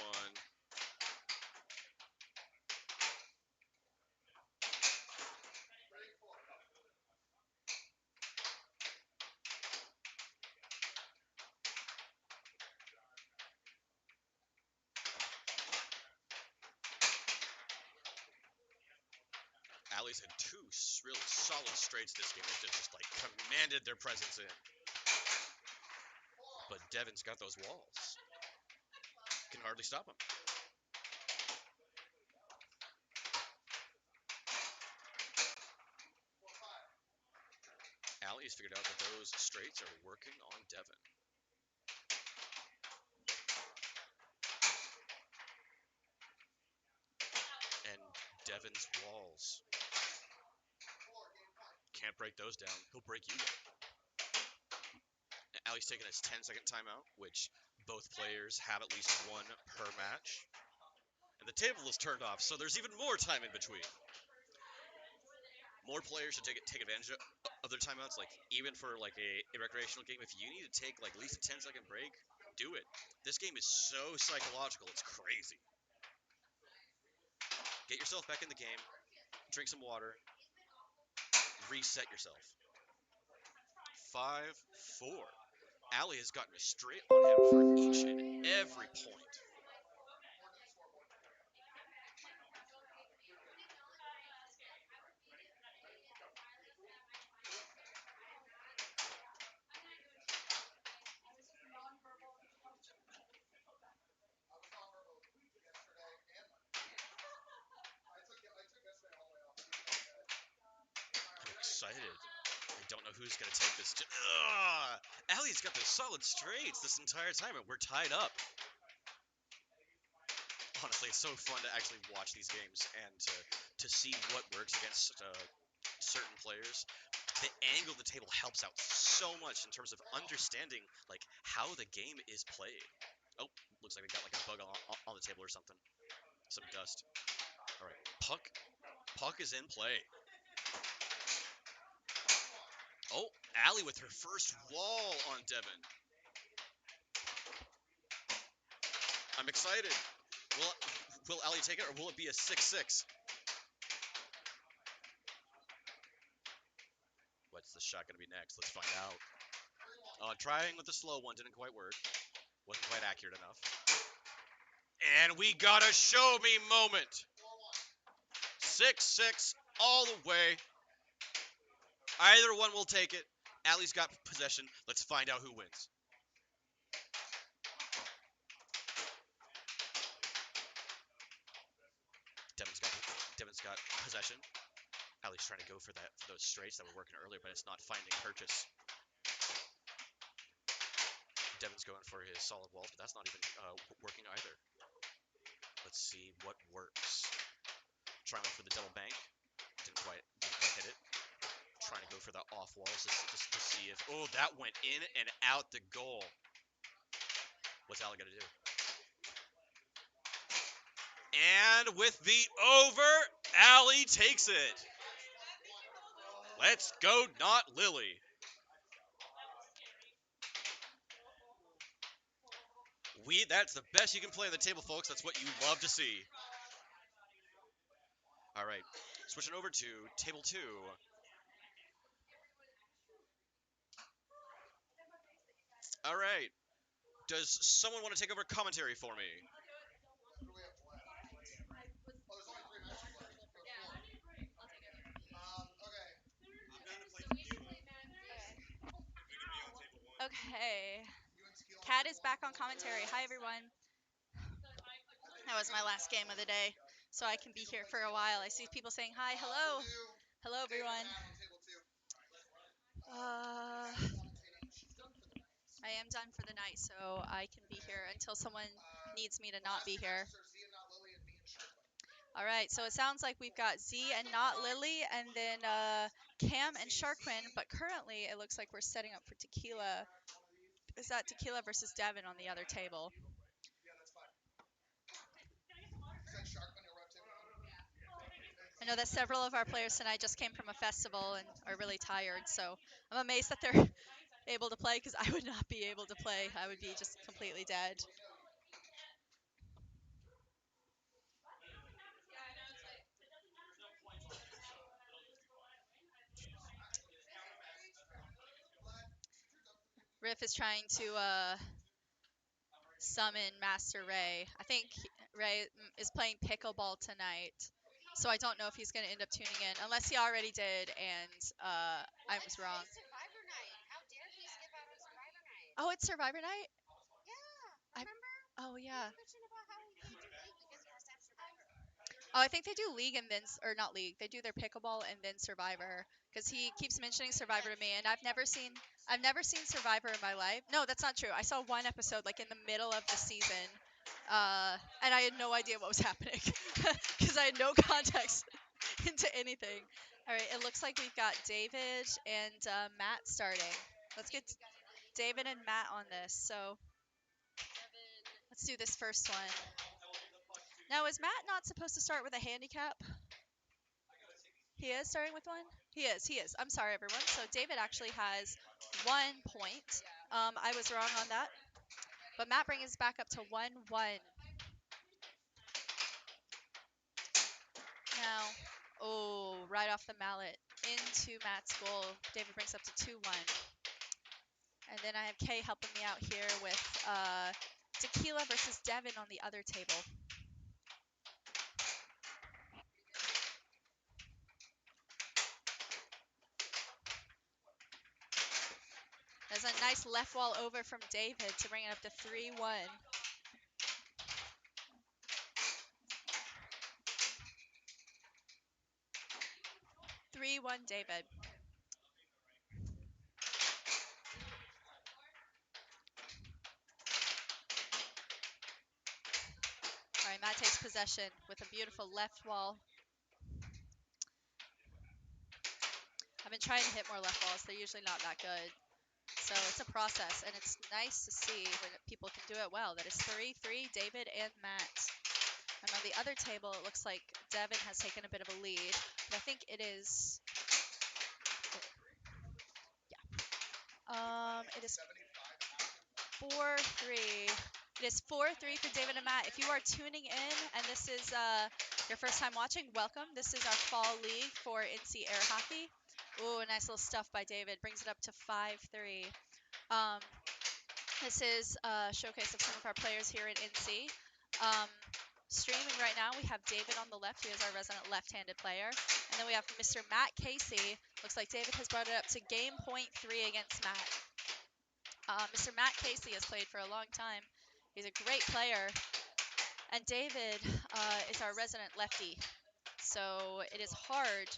Allie's had 2 really solid straights this game. They've just like commanded their presence in. But Devon's got those walls. Can hardly stop him. Allie's figured out that those straights are working on Devon. And Devon's walls. Can't break those down. He'll break you down. Allie's taking his 10-second timeout, which both players have at least 1 per match. And the table is turned off, so there's even more time in between. More players should take advantage of their timeouts. Like even for like a recreational game, if you need to take like at least a 10-second break, do it. This game is so psychological, it's crazy. Get yourself back in the game, drink some water, reset yourself. 5-4. Allie has gotten a straight on him for each and every point. excited. I don't know who's gonna take this. Ugh! Allie's got the solid straights this entire time, and we're tied up. Honestly, it's so fun to actually watch these games and to see what works against certain players. The angle of the table helps out so much in terms of understanding like how the game is played. Oh, looks like we got like a bug on the table or something. Some dust. All right, puck is in play. Oh, Allie with her first wall on Devon. I'm excited. Will Allie take it or will it be a 6-6? What's the shot going to be next? Let's find out. Trying with the slow one didn't quite work. Wasn't quite accurate enough. And we got a show me moment. 6-6 all the way. Either one will take it. Allie's got possession. Let's find out who wins. Devon's got possession. Allie's trying to go for those straights that were working earlier, but it's not finding purchase. Devon's going for his solid walls, but that's not even working either. Let's see what works. Trying for the double bank. Didn't quite hit it. Trying to go for the off walls just to see if... Oh, that went in and out the goal. What's Allie going to do? And with the over, Allie takes it. Let's go, not Lilly. That's the best you can play on the table, folks. That's what you love to see. All right, switching over to table 2. All right, does someone want to take over commentary for me? Who do we have left? Oh, there's only 3 matches left. Or 4. Okay. I'm down to play Tequila. If we can be on table 1. Okay. You and Tequila. Kat is back on commentary. Hi, everyone. That was my last game of the day, so I can be here for a while. I see people saying hi. Hello. Hello, everyone. On table 2. Uh, Commentating. She's done for the night. I am done for the night, so I can be here until someone needs me to not be here. Z and not Lilly and me and Sharquin. All right, so it sounds like we've got Z and not Lilly, and then Cam and Sharquin, but currently it looks like we're setting up for Tequila. Is that Tequila versus Devon on the other table? Yeah, that's fine. You said Sharquin, you'll rep table 1? I know that several of our players tonight just came from a festival and are really tired, so I'm amazed that they're able to play because I would not be able to play. I would be just completely dead. Riff is trying to summon Master Ray. I think Ray is playing pickleball tonight, so I don't know if he's going to end up tuning in, unless he already did and I was wrong. Survivor night. How dare he skip out on Survivor night? Oh, it's Survivor night? Yeah, remember? Oh, yeah. He was bitching about how he can't do league because he has to have Survivor. Oh, I think they do League and then, or not League. They do their pickleball and then Survivor, because he keeps mentioning Survivor to me, and I've never seen Survivor in my life. No, that's not true. I saw one episode like in the middle of the season, and I had no idea what was happening because I had no context into anything. All right, it looks like we've got David and Matt starting. Let's get David and Matt on this. So let's do this first one. Now, is Matt not supposed to start with a handicap? He is starting with one? He is. I'm sorry, everyone. So David actually has 1 point. I was wrong on that. But Matt brings us back up to 1-1. Now, oh, right off the mallet into Matt's goal. David brings up to 2-1. And then I have Kaye helping me out here with Tequila versus Devon on the other table. There's a nice left wall over from David to bring it up to 3-1. 3-1 David. takes possession with a beautiful left wall. I've been trying to hit more left walls. They're usually not that good. So it's a process, and it's nice to see when people can do it well. That is 3-3, David and Matt. And on the other table, it looks like Devon has taken a bit of a lead. But I think it is, it is 4-3. It is 4-3 for David and Matt. If you are tuning in and this is your first time watching, welcome. This is our fall league for NC Air Hockey. Ooh, a nice little stuff by David. Brings it up to 5-3. This is a showcase of some of our players here at NC. Streaming right now, we have David on the left, who is our resident left-handed player. And then we have Mr. Matt Casey. Looks like David has brought it up to game point 3 against Matt. Mr. Matt Casey has played for a long time. He's a great player. And David is our resident lefty. So it is hard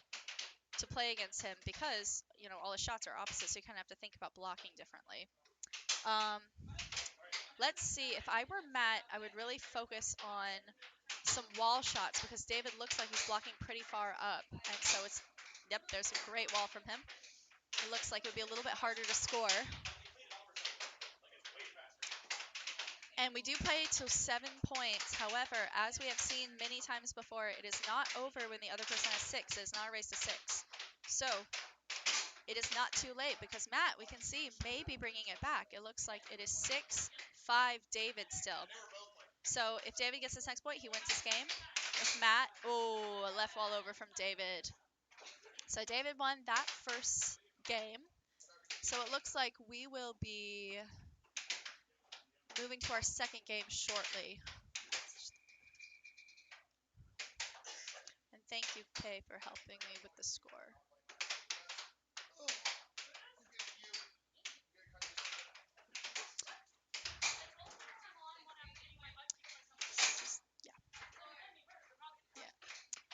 to play against him because, you know, all his shots are opposite, so you kind of have to think about blocking differently. Let's see, if I were Matt, I would really focus on some wall shots because David looks like he's blocking pretty far up. And so it's, yep, there's a great wall from him. It looks like it would be a little bit harder to score. And we do play to 7 points. However, as we have seen many times before, it is not over when the other person has 6. It is not a race to 6. So it is not too late because Matt, we can see, may be bringing it back. It looks like it is 6-5 David still. So if David gets this next point, he wins this game. If Matt, oh, a left wall over from David. So David won that first game. So it looks like we will be moving to our second game shortly. And thank you, Kaye, for helping me with the score.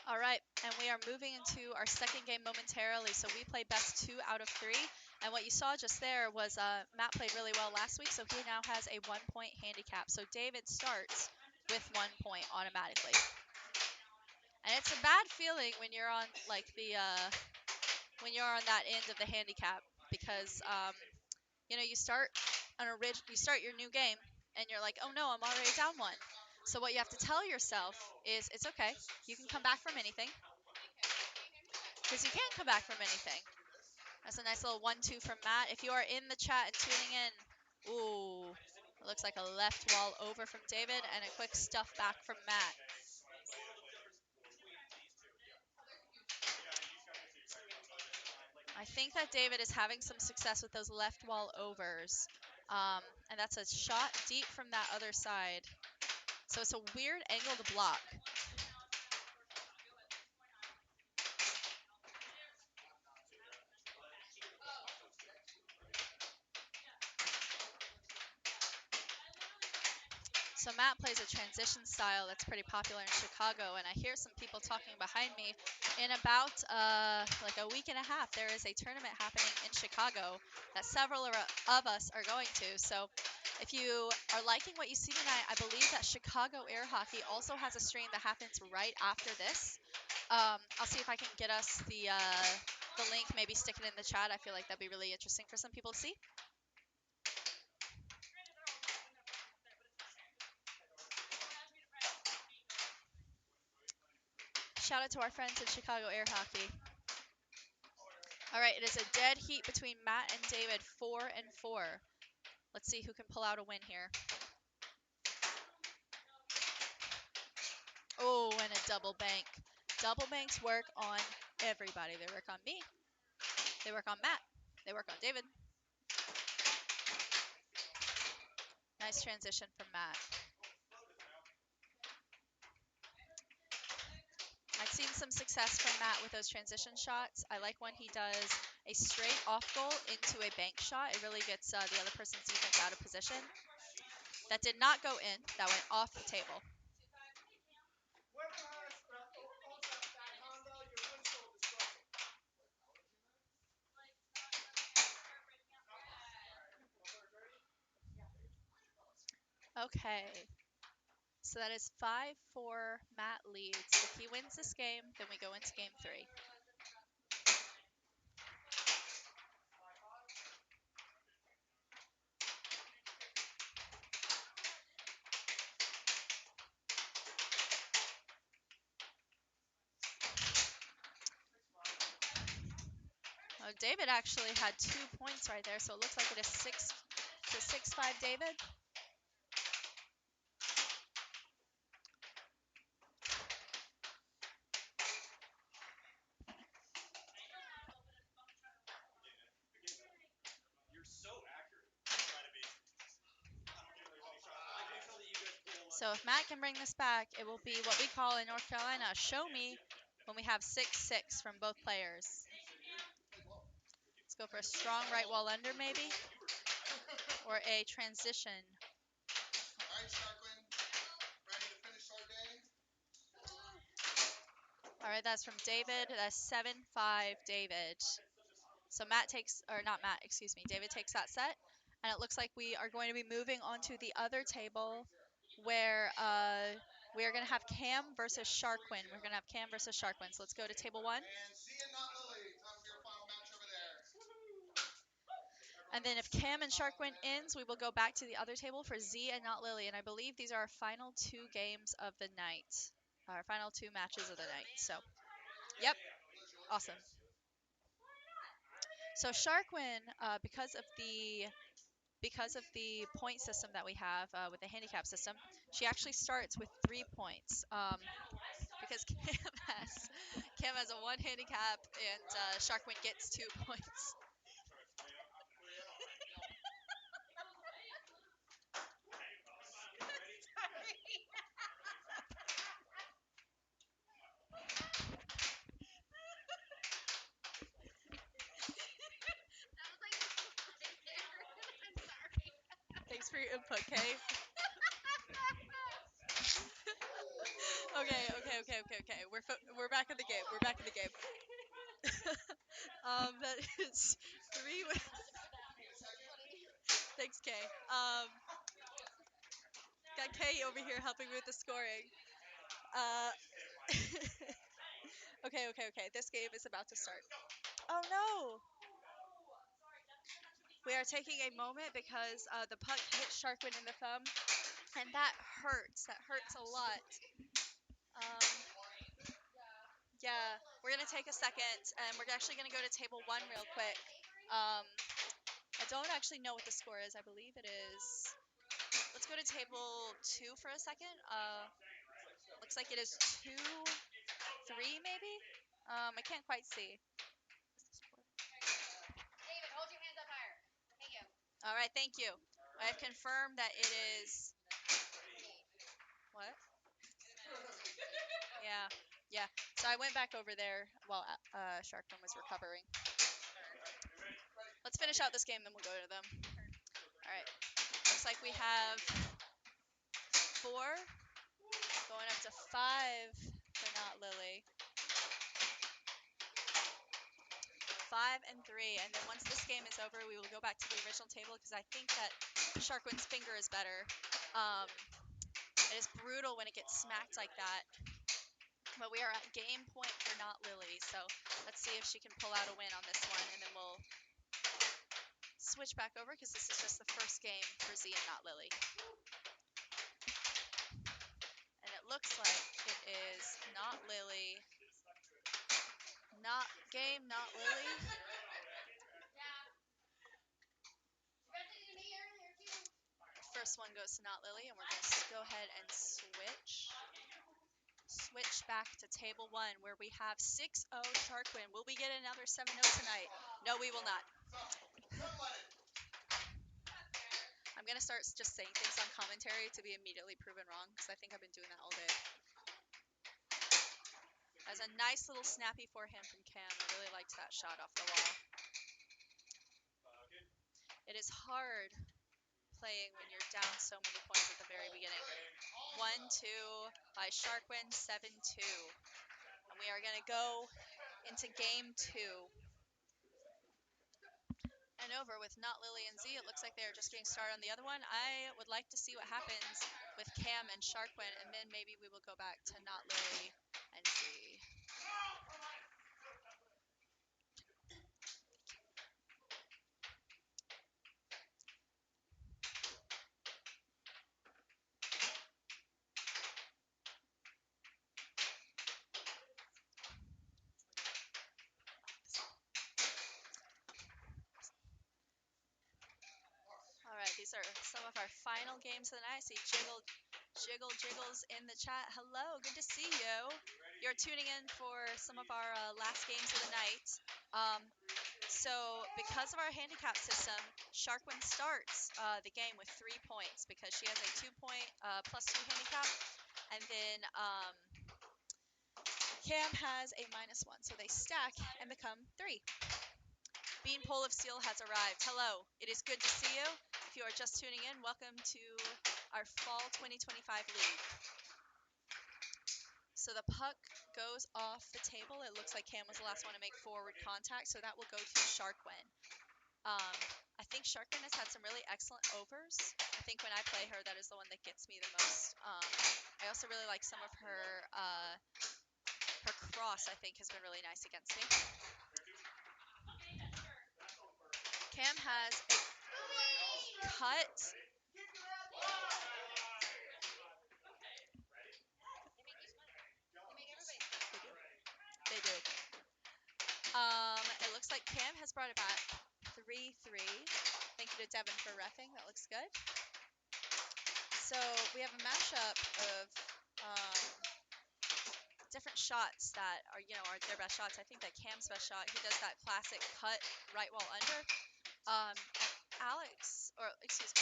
All right, and we are moving into our second game momentarily. So we play best 2 out of 3. And what you saw just there was Matt played really well last week, so he now has a 1-point handicap. So David starts with 1 point automatically. And it's a bad feeling when you're on like when you're on that end of the handicap because you know you start your new game and you're like, oh no, I'm already down 1. So what you have to tell yourself is it's okay. You can come back from anything. Because you can't come back from anything. That's a nice little 1-2 from Matt. If you are in the chat and tuning in, ooh, it looks like a left wall over from David and a quick stuff back from Matt. I think that David is having some success with those left wall overs. And that's a shot deep from that other side. So it's a weird angle to block. So Matt plays a transition style that's pretty popular in Chicago, and I hear some people talking behind me. In about like a week and a half, there is a tournament happening in Chicago that several of us are going to. So if you are liking what you see tonight, I believe that Chicago Air Hockey also has a stream that happens right after this. I'll see if I can get us the link, maybe stick it in the chat. I feel like that'd be really interesting for some people to see. Shout out to our friends at Chicago Air Hockey. All right, it is a dead heat between Matt and David, 4-4. Let's see who can pull out a win here. Oh, and a double bank. Double banks work on everybody. They work on me. They work on Matt. They work on David. Nice transition from Matt. I've seen some success from Matt with those transition shots. I like when he does a straight off goal into a bank shot. It really gets the other person's defense out of position. That did not go in. That went off the table. Okay. So that is 5-4. Matt leads. If he wins this game, then we go into game 3. David actually had 2 points right there, so it looks like it is 6-5 David. So if Matt can bring this back, it will be what we call in North Carolina a show me when we have 6-6 from both players. Let's go for a strong right wall under maybe, or a transition. All right, Sharquin. Ready to finish our game? All right, that's from David. That's 7-5 David. So Matt takes, or not Matt, excuse me, David takes that set. And it looks like we are going to be moving on to the other table where we are going to have Cam versus Sharquin. We're going to have Cam versus Sharquin. So let's go to table 1. And Zia, not Lilly. Time for your final match over there. And then if Cam and Sharquin ends, we will go back to the other table for Z and not Lilly. And I believe these are our final 2 games of the night. Our final 2 matches of the night. So, yep, awesome. So Sharquin, because of the point system that we have with the handicap system, she actually starts with 3 points. Because Cam has a 1 handicap and Sharquin gets 2 points. Thanks for your input, Kaye. Okay. We're back in the game. We're back in the game. That is 3 wins. Thanks, Kaye. Got Kaye over here helping me with the scoring. Uh, okay. This game is about to start. Oh no! We are taking a moment because the puck hit Sharquin in the thumb, and that hurts. That hurts a lot. Um, yeah, we're gonna take a second, and we're actually gonna go to table 1 real quick. I don't actually know what the score is. I believe it is. Let's go to table 2 for a second. Looks like it is 2-3 maybe. I can't quite see. David, hold your hands up higher. Thank you. All right, thank you. I have confirmed that it is. What? Yeah. So I went back over there while Sharkman was recovering. Let's finish out this game, then we'll go to them. All right. Looks like we have 4 going up to 5 for not Lilly. 5 and 3, and then once this game is over, we will go back to the original table because I think that Sharkwin's finger is better. It is brutal when it gets smacked like that. But we are at game point for not Lilly, so let's see if she can pull out a win on this one, and then we'll switch back over because this is just the first game for Z and not Lilly. And it looks like it is not Lilly. Not Lilly. First one goes to not Lilly, and we're going to go ahead and switch back to table 1 where we have 6-0 Sharquin. Will we get another 7-0 tonight? No, we will not. I'm going to start just saying things on commentary to be immediately proven wrong because I think I've been doing that all day. That was a nice little snappy forehand from Cam. I really liked that shot off the wall. It is hard playing when you're down so many points at the very beginning. 1-2 by Sharquin, 7-2. And we are going to go into game 2. And over with not Lilly and Z. It looks like they're just getting started on the other one. I would like to see what happens with Cam and Sharquin, and then maybe we will go back to not Lilly and see. All right, these are some of our final games of the night. I see Jiggles in the chat. Hello, good to see you. You're tuning in for some of our last games of the night. So because of our handicap system, Sharquin starts the game with 3 points because she has a 2-point +2 handicap, and then Cam has a -1, so they stack and become 3. Beanpole of Steel has arrived. Hello, it is good to see you. If you are just tuning in, welcome to our Fall 2025 League. So the puck goes off the table. It looks like Cam was the last one to make forward contact, so that will go to Sharquin. I think Sharquin has had some really excellent overs. I think when I play her, that is the one that gets me the most. I also really like some of her cross, I think, has been really nice against me. Cam has a cut. They do. It looks like Cam has brought it back 3-3. Thank you to Devon for reffing. That looks good. So we have a mashup of different shots that are their best shots. I think that Cam's best shot, he does that classic cut right wall under. And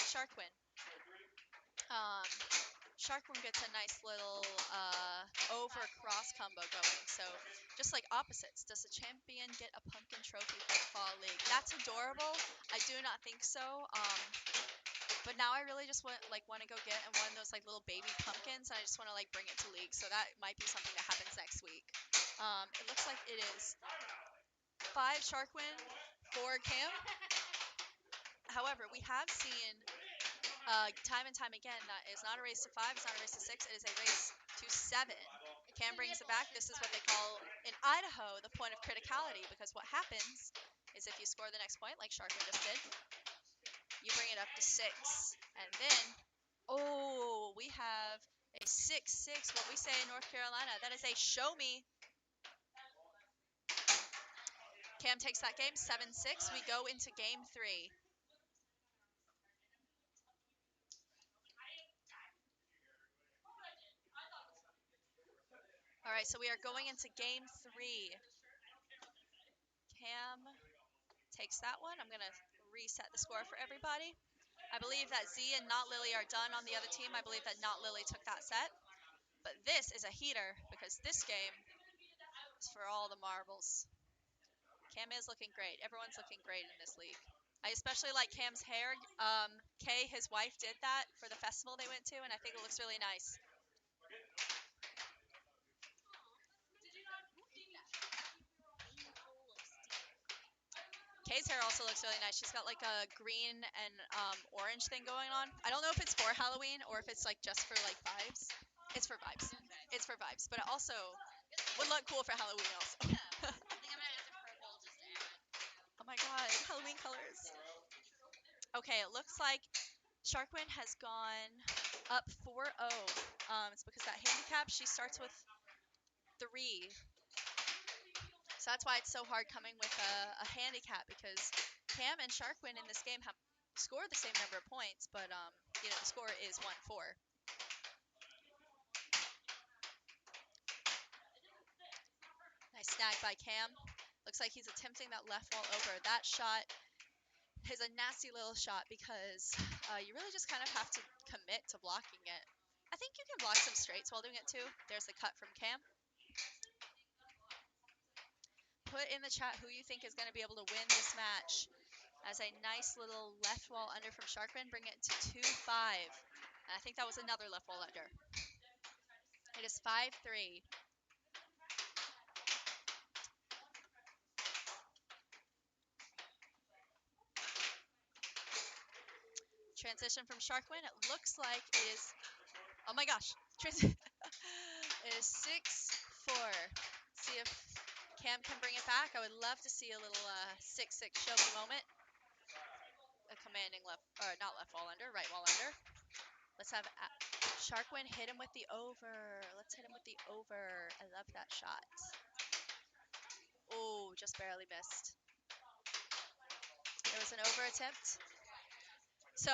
Sharquin. Sharquin gets a nice little over cross combo going. So just like opposites, does the champion get a pumpkin trophy for the fall league? That's adorable. I do not think so. But now I really just want to go get one of those little baby pumpkins, and I just want to bring it to league. So that might be something that happens next week. It looks like it is 5 Sharquin, 4 Cam. However, we have seen time and time again that it's not a race to 5, it's not a race to 6, it is a race to 7. Cam brings it back. This is what they call in Idaho the point of criticality, because what happens is if you score the next point, like Sharquin just did, you bring it up to 6. And then, we have a 6-6, what we say in North Carolina. That is a show me. Cam takes that game 7-6. We go into game 3. All right, so we are going into game 3. Cam takes that one. I'm going to reset the score for everybody. I believe that Z and Not Lilly are done on the other team. I believe that Not Lilly took that set. But this is a heater because this game is for all the marbles. Cam is looking great. Everyone's looking great in this league. I especially like Cam's hair. Kaye, his wife, did that for the festival they went to, and I think it looks really nice. Kaye's hair also looks really nice. She's got a green and orange thing going on. I don't know if it's for Halloween or if it's just for vibes. It's for vibes. It's for vibes, but it also would look cool for Halloween also. I think I'm gonna add the purple just to add. Oh my god, Halloween colors. Okay, it looks like Sharquin has gone up 4-0. It's because that handicap, she starts with 3. So that's why it's so hard coming with a handicap, because Cam and Sharquin in this game have scored the same number of points, but the score is 1-4. Nice snag by Cam. Looks like he's attempting that left wall over. That shot is a nasty little shot because you really just kind of have to commit to blocking it. I think you can block some straights while doing it too. There's the cut from Cam. Put in the chat who you think is going to be able to win this match. As a nice little left wall under from Sharquin, bring it to 2-5. And I think that was another left wall under. It is 5-3. Transition from Sharquin. It looks like it is Oh my gosh. Is 6-4. See if Cam can bring it back. I would love to see a little 6-6 show me moment. A commanding left, or not left wall under, right wall under. Let's have Sharquin hit him with the over. Let's hit him with the over. I love that shot. Oh, just barely missed. There was an over attempt. So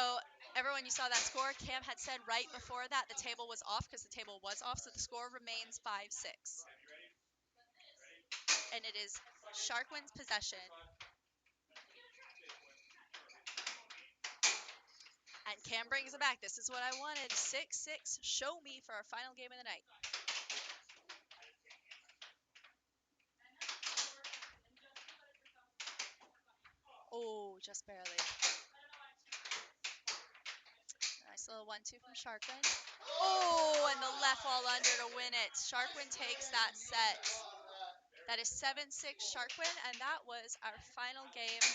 everyone, you saw that score. Cam had said right before that the table was off because the table was off, so the score remains 5-6. And it is Sharquin's possession. And Cam brings it back. This is what I wanted. 6-6. Show me for our final game of the night. Oh, just barely. Nice little 1-2 from Sharquin. Oh, and the left wall under to win it. Sharquin takes that set. That is 7-6 Sharquin, and that was our final game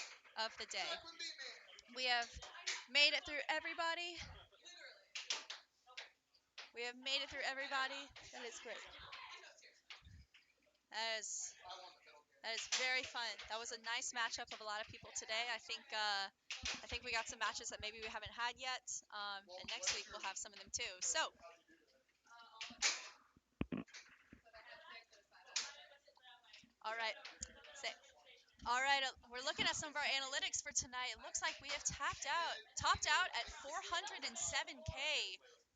of the day. We have made it through everybody. We have made it through everybody. That is great. That is very fun. That was a nice matchup of a lot of people today. I think we got some matches that maybe we haven't had yet, and next week we'll have some of them too. So, all right. Say, all right, we're looking at some of our analytics for tonight. It looks like we have topped out at 407K.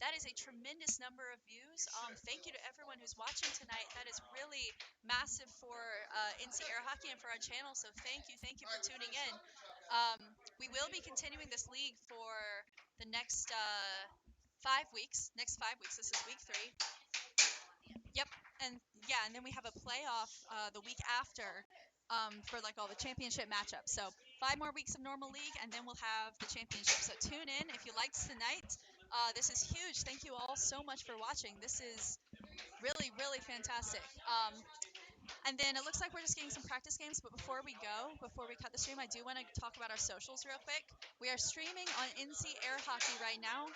That is a tremendous number of views. Thank you to everyone who's watching tonight. That is really massive for NC Air Hockey and for our channel. So thank you for tuning in. We will be continuing this league for the next 5 weeks. Next 5 weeks. This is week 3. Yep, and yeah, and then we have a playoff the week after for like all the championship matchups. So 5 more weeks of normal league, and then we'll have the championship. So tune in if you liked tonight. This is huge. Thank you all so much for watching. This is really fantastic. And then it looks like we're just getting some practice games, but before we cut the stream, I do want to talk about our socials real quick. We are streaming on NC Air Hockey right now.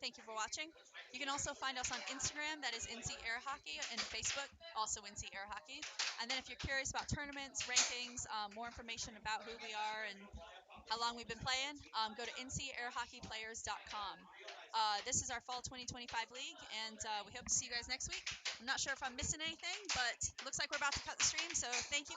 Thank you for watching. You can also find us on Instagram, that is NC Air Hockey, and Facebook, also NC Air Hockey. And then if you're curious about tournaments, rankings, more information about who we are and how long we've been playing, go to ncairhockeyplayers.com. This is our fall 2025 league, and we hope to see you guys next week. I'm not sure if I'm missing anything, but looks like we're about to cut the stream, so thank you.